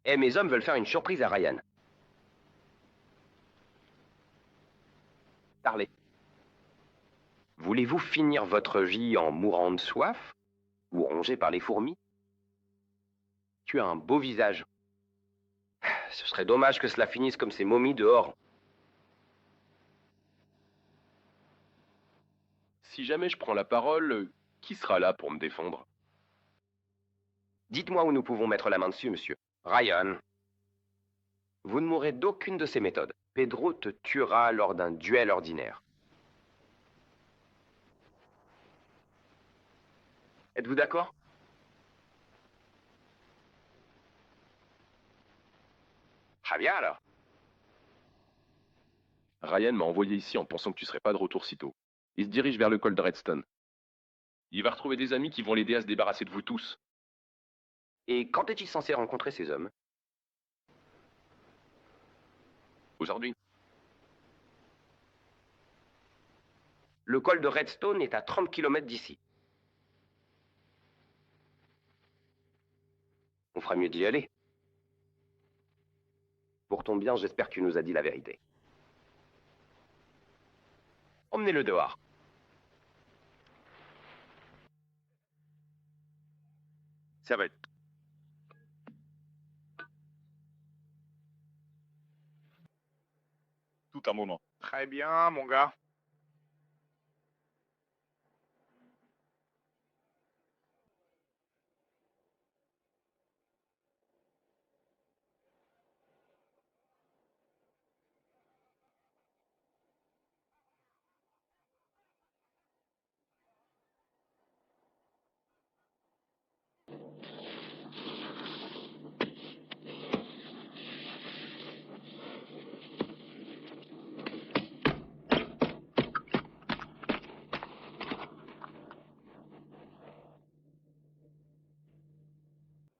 Et mes hommes veulent faire une surprise à Ryan. Parlez. Voulez-vous finir votre vie en mourant de soif? Ou rongé par les fourmis? Tu as un beau visage. Ce serait dommage que cela finisse comme ces momies dehors. Si jamais je prends la parole, qui sera là pour me défendre? Dites-moi où nous pouvons mettre la main dessus, monsieur. Ryan. Vous ne mourrez d'aucune de ces méthodes. Pedro te tuera lors d'un duel ordinaire. Êtes-vous d'accord? Très bien alors. Ryan m'a envoyé ici en pensant que tu serais pas de retour si tôt. Il se dirige vers le col de Redstone. Il va retrouver des amis qui vont l'aider à se débarrasser de vous tous. Et quand est-il censé rencontrer ces hommes? Aujourd'hui. Le col de Redstone est à 30 km d'ici. On fera mieux d'y aller. Pour ton bien, j'espère que tu nous as dit la vérité. Emmenez-le dehors. Ça va être... Tout un moment. Très bien, mon gars.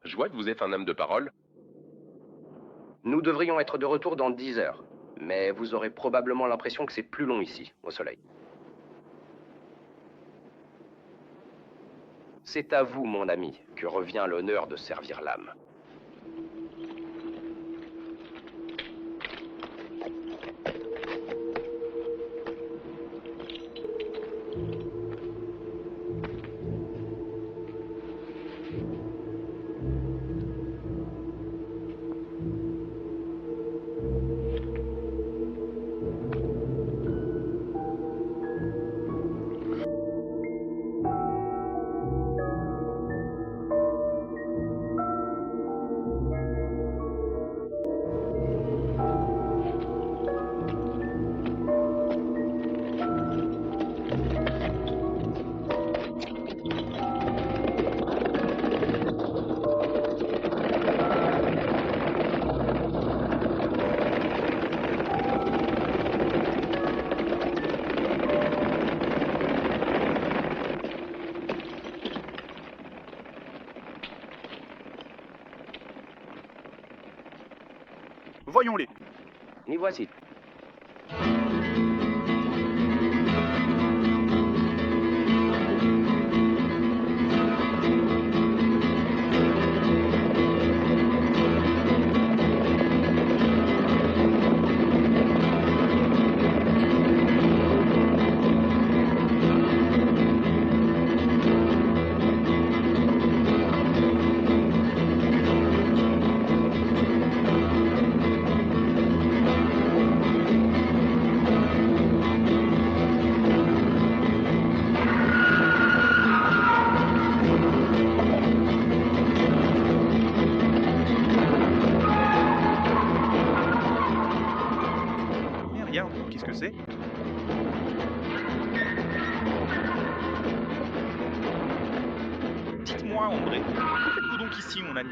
Je vois que vous êtes un homme de parole. Nous devrions être de retour dans 10 heures. Mais vous aurez probablement l'impression que c'est plus long ici, au soleil. C'est à vous, mon ami, que revient l'honneur de servir l'âme. Voyons-les. Les voici. Qu'est-ce que c'est? Dites-moi, André, que faites-vous donc ici, mon ami?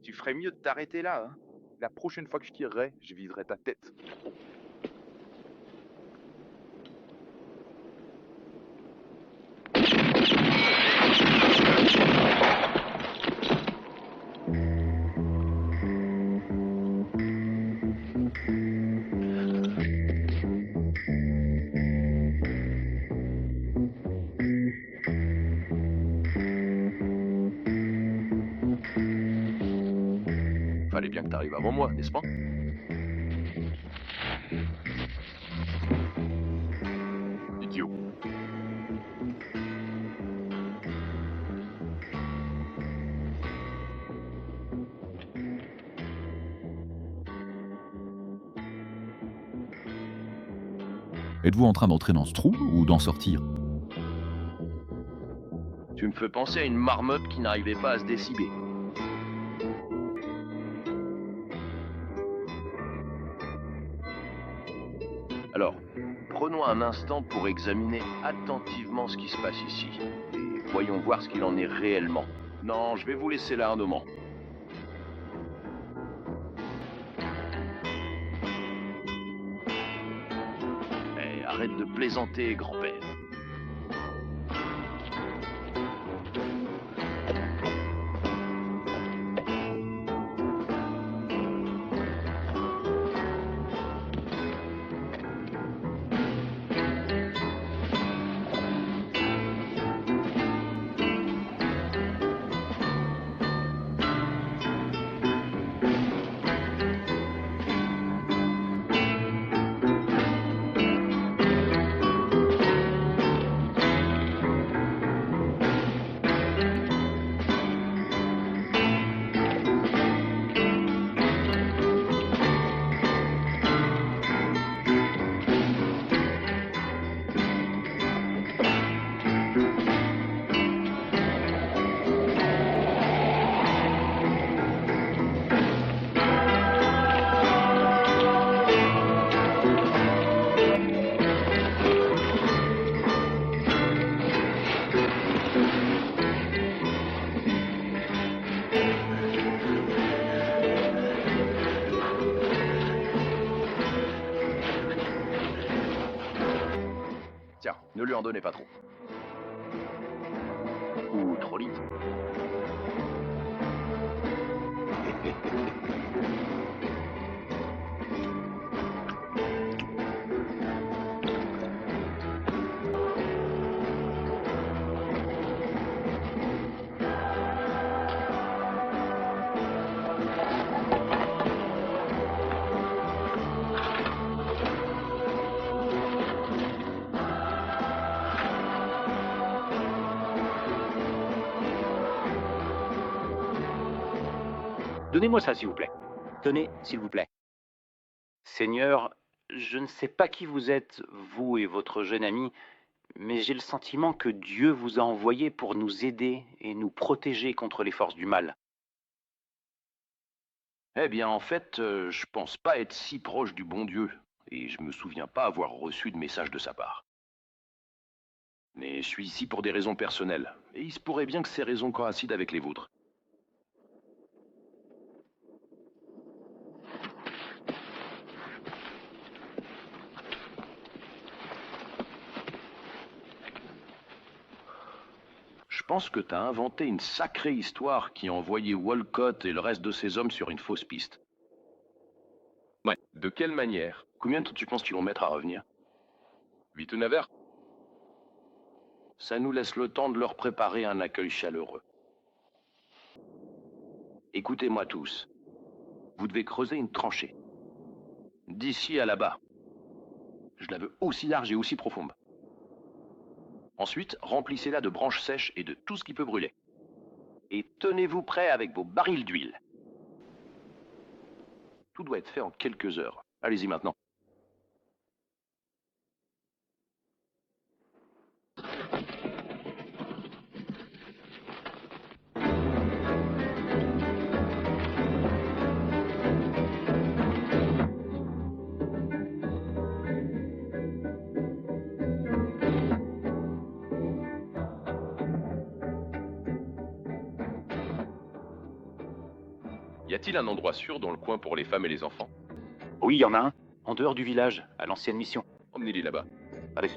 Tu ferais mieux de t'arrêter là, hein. La prochaine fois que je tirerai, je viserai ta tête. Fallait bien que t'arrives avant moi, n'est-ce pas? Idiot. Êtes-vous en train d'entrer dans ce trou ou d'en sortir? Tu me fais penser à une marmotte qui n'arrivait pas à se décider. Alors, prenons un instant pour examiner attentivement ce qui se passe ici. Et voyons voir ce qu'il en est réellement. Non, je vais vous laisser là un moment. Eh, arrête de plaisanter, grand-père. Tiens, ne lui en donnez pas trop. Ou trop vite. Donnez-moi ça, s'il vous plaît. Tenez, s'il vous plaît. Seigneur, je ne sais pas qui vous êtes, vous et votre jeune ami, mais j'ai le sentiment que Dieu vous a envoyé pour nous aider et nous protéger contre les forces du mal. Eh bien, en fait, je pense pas être si proche du bon Dieu, et je me souviens pas avoir reçu de message de sa part. Mais je suis ici pour des raisons personnelles, et il se pourrait bien que ces raisons coïncident avec les vôtres. Je pense que t'as inventé une sacrée histoire qui a envoyé Walcott et le reste de ses hommes sur une fausse piste. Ouais. De quelle manière? Combien de temps tu penses qu'ils vont mettre à revenir? 8 ou 9 heures. Ça nous laisse le temps de leur préparer un accueil chaleureux. Écoutez-moi tous. Vous devez creuser une tranchée. D'ici à là-bas. Je la veux aussi large et aussi profonde. Ensuite, remplissez-la de branches sèches et de tout ce qui peut brûler. Et tenez-vous prêts avec vos barils d'huile. Tout doit être fait en quelques heures. Allez-y maintenant. Y a-t-il un endroit sûr dans le coin pour les femmes et les enfants? Oui, il y en a un, en dehors du village, à l'ancienne mission. Emmenez-les là-bas. Allez.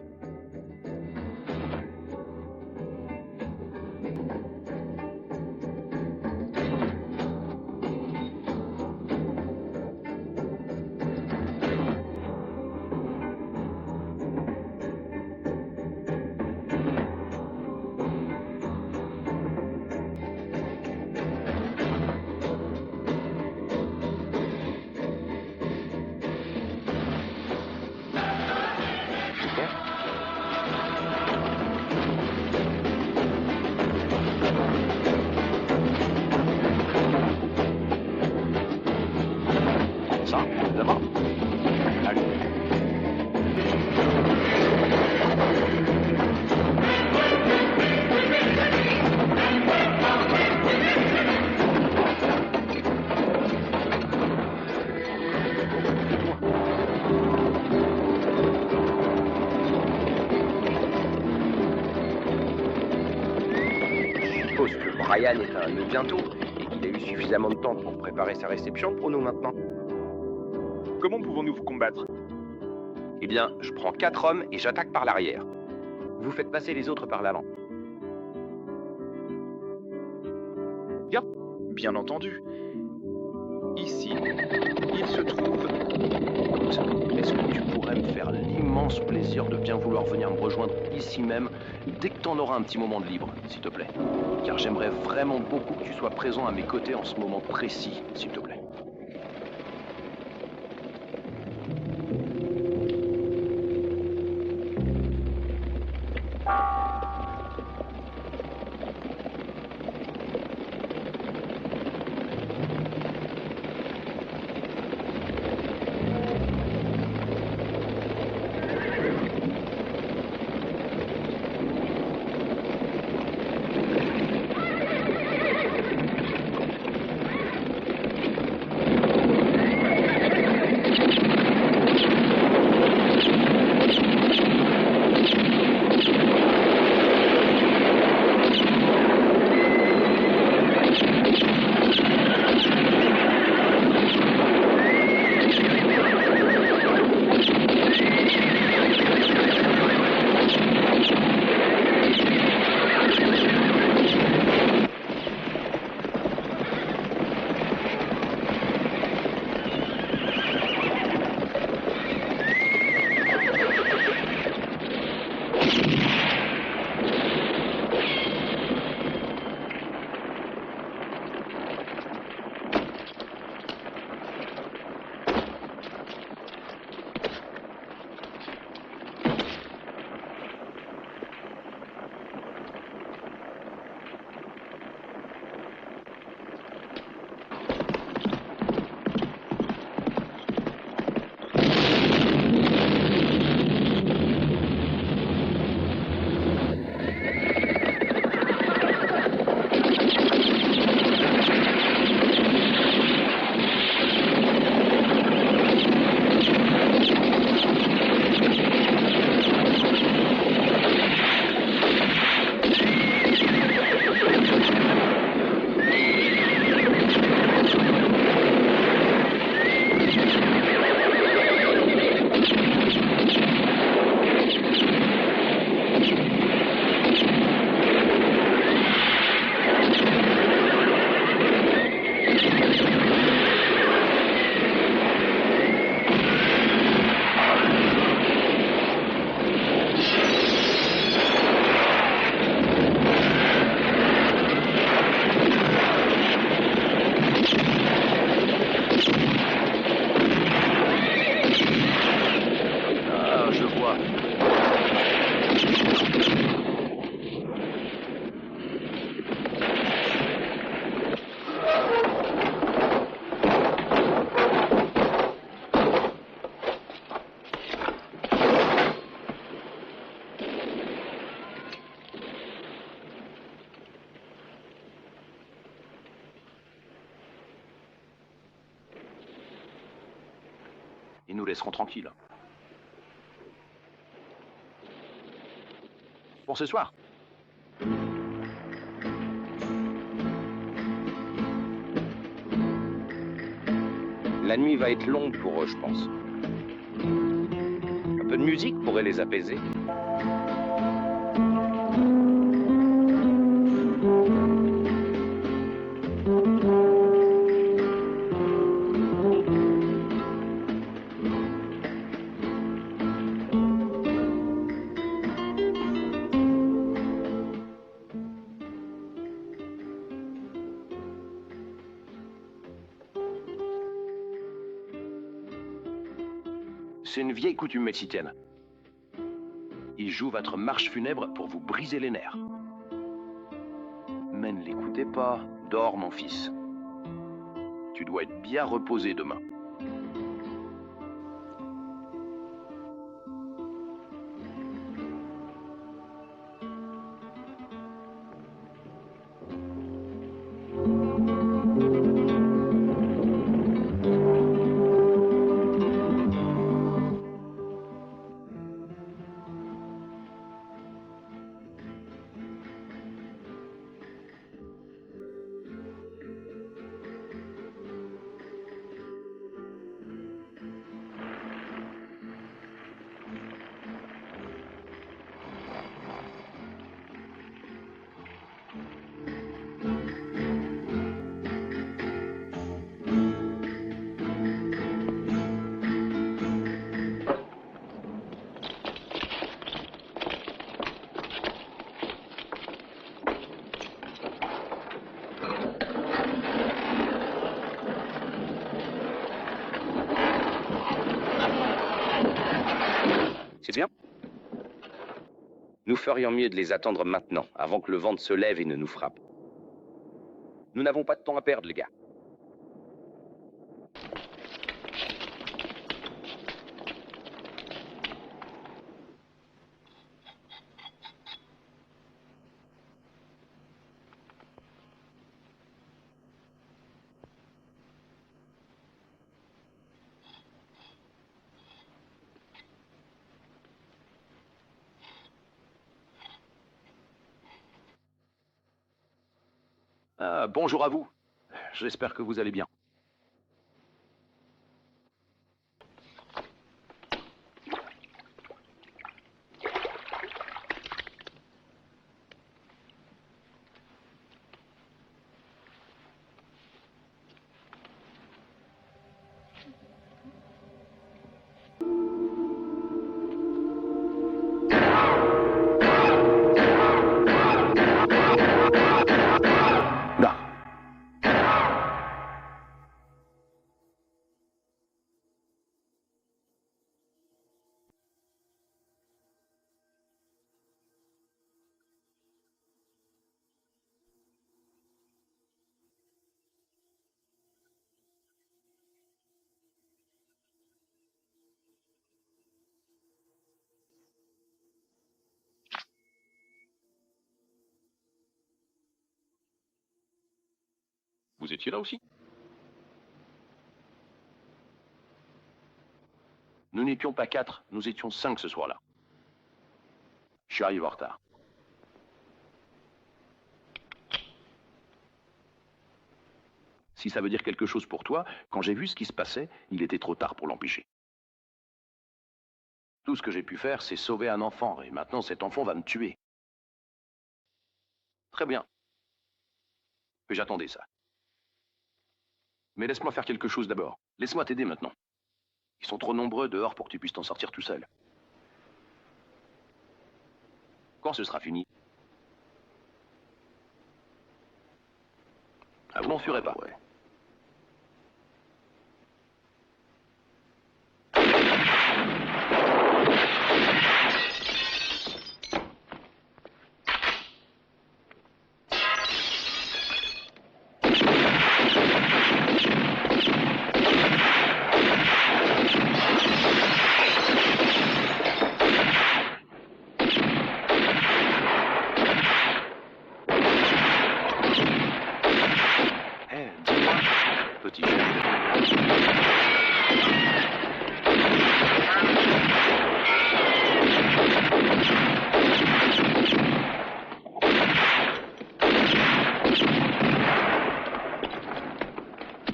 Ryan est un nœud bientôt et qu'il a eu suffisamment de temps pour préparer sa réception pour nous maintenant. Comment pouvons-nous vous combattre? Eh bien, je prends 4 hommes et j'attaque par l'arrière. Vous faites passer les autres par l'avant. Bien entendu. Ici, il se trouve... Écoute, est-ce que tu pourrais me faire l'immense plaisir de bien vouloir venir me rejoindre ici même, dès que t'en auras un petit moment de libre, s'il te plaît? Car j'aimerais vraiment beaucoup que tu sois présent à mes côtés en ce moment précis, s'il te plaît. Ils nous laisseront tranquilles. Pour ce soir. La nuit va être longue pour eux, je pense. Un peu de musique pourrait les apaiser. C'est une vieille coutume mexicaine. Ils jouent votre marche funèbre pour vous briser les nerfs. Mais ne l'écoutez pas. Dors, mon fils. Tu dois être bien reposé demain. C'est bien. Nous ferions mieux de les attendre maintenant, avant que le vent ne se lève et ne nous frappe. Nous n'avons pas de temps à perdre, les gars. Ah, bonjour à vous. J'espère que vous allez bien. Vous étiez là aussi? Nous n'étions pas 4, nous étions 5 ce soir-là. Je suis arrivé en retard. Si ça veut dire quelque chose pour toi, quand j'ai vu ce qui se passait, il était trop tard pour l'empêcher. Tout ce que j'ai pu faire, c'est sauver un enfant, et maintenant cet enfant va me tuer. Très bien. Mais j'attendais ça. Mais laisse-moi faire quelque chose d'abord. Laisse-moi t'aider maintenant. Ils sont trop nombreux dehors pour que tu puisses t'en sortir tout seul. Quand ce sera fini? Ah, vous n'en ferez pas. Ouais.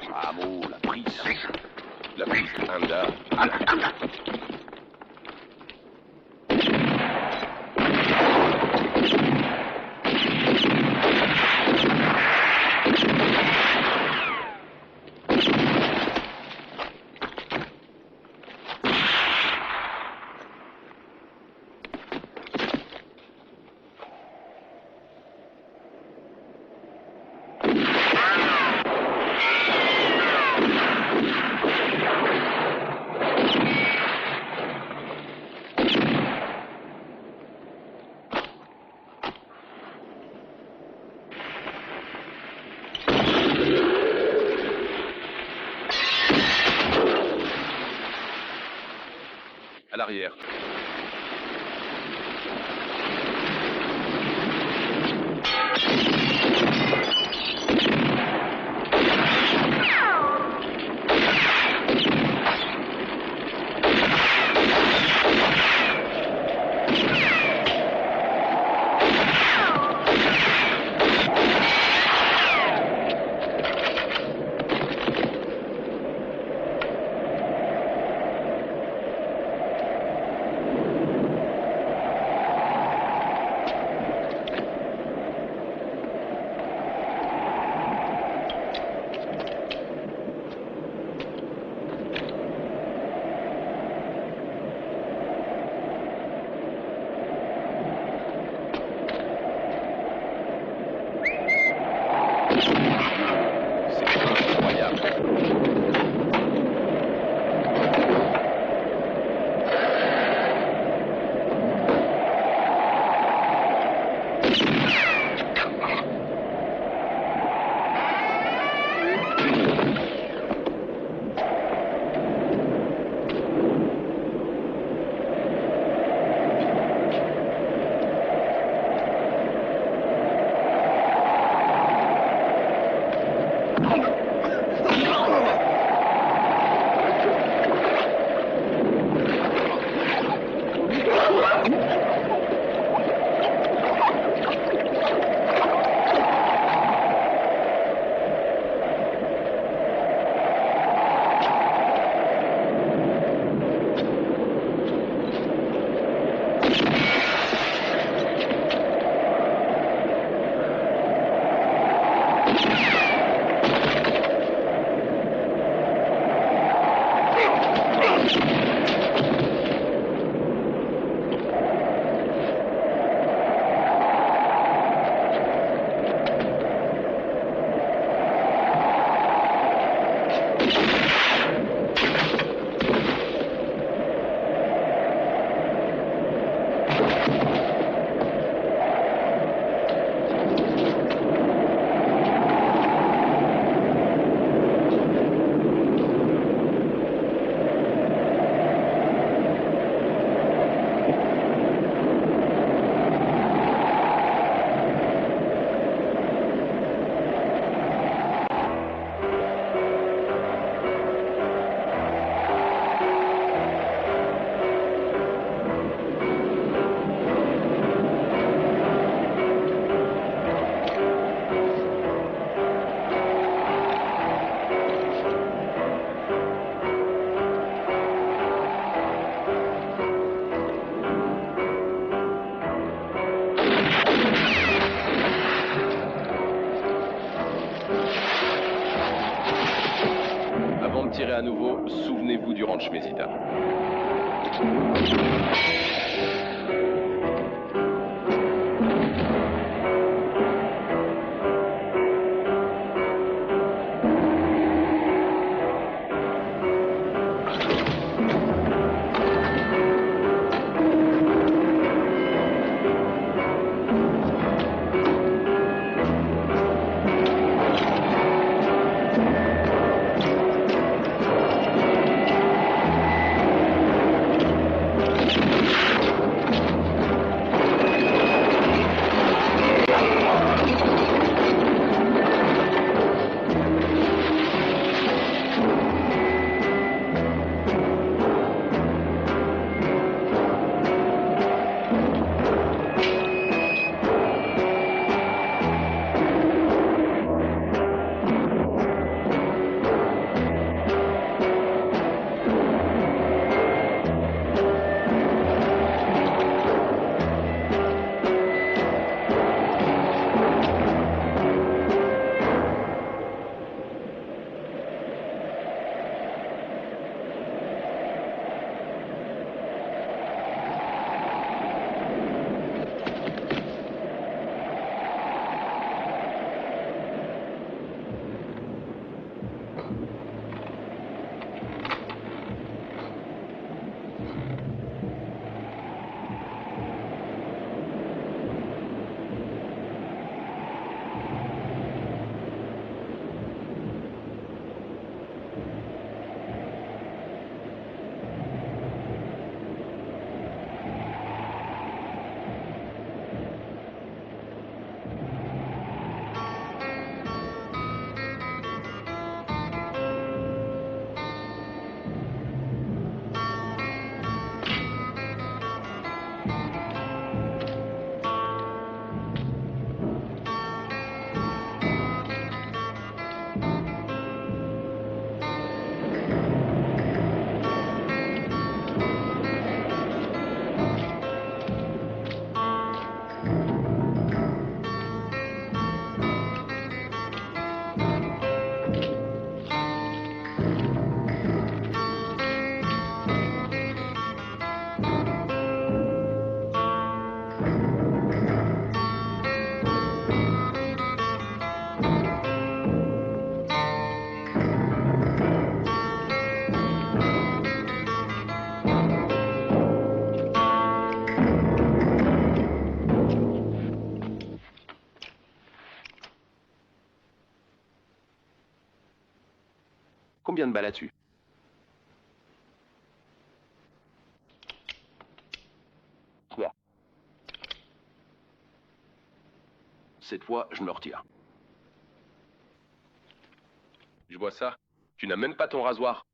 Bravo, la prise. La prise, anda. À l'arrière. Avant de tirer à nouveau, souvenez-vous du ranch Mesita. Combien de balles là-dessus? Cette fois, je me retire. Je vois ça. Tu n'as même pas ton rasoir.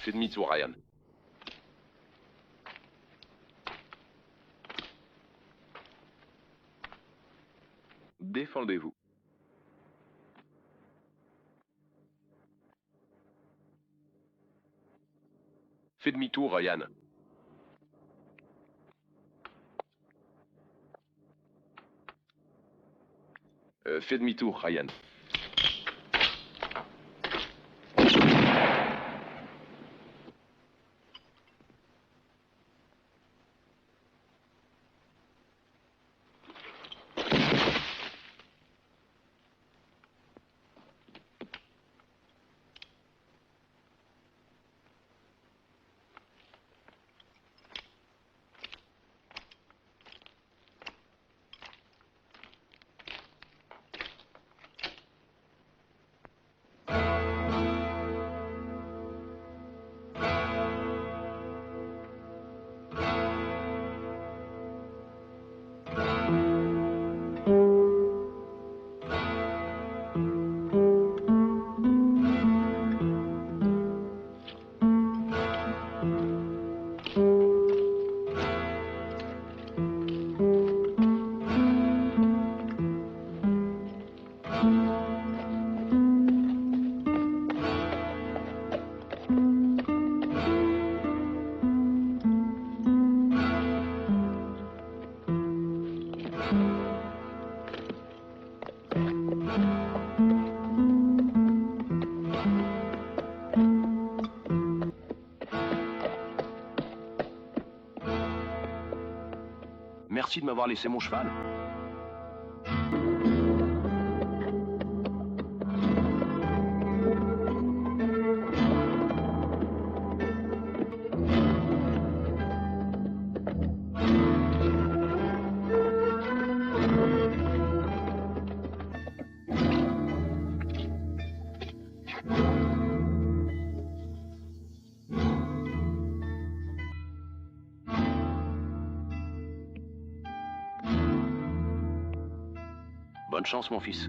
Fais demi-tour, Ryan. Défendez-vous. Fais demi-tour, Ryan. Fais demi-tour, Ryan. Merci de m'avoir laissé mon cheval. Bonne chance, mon fils.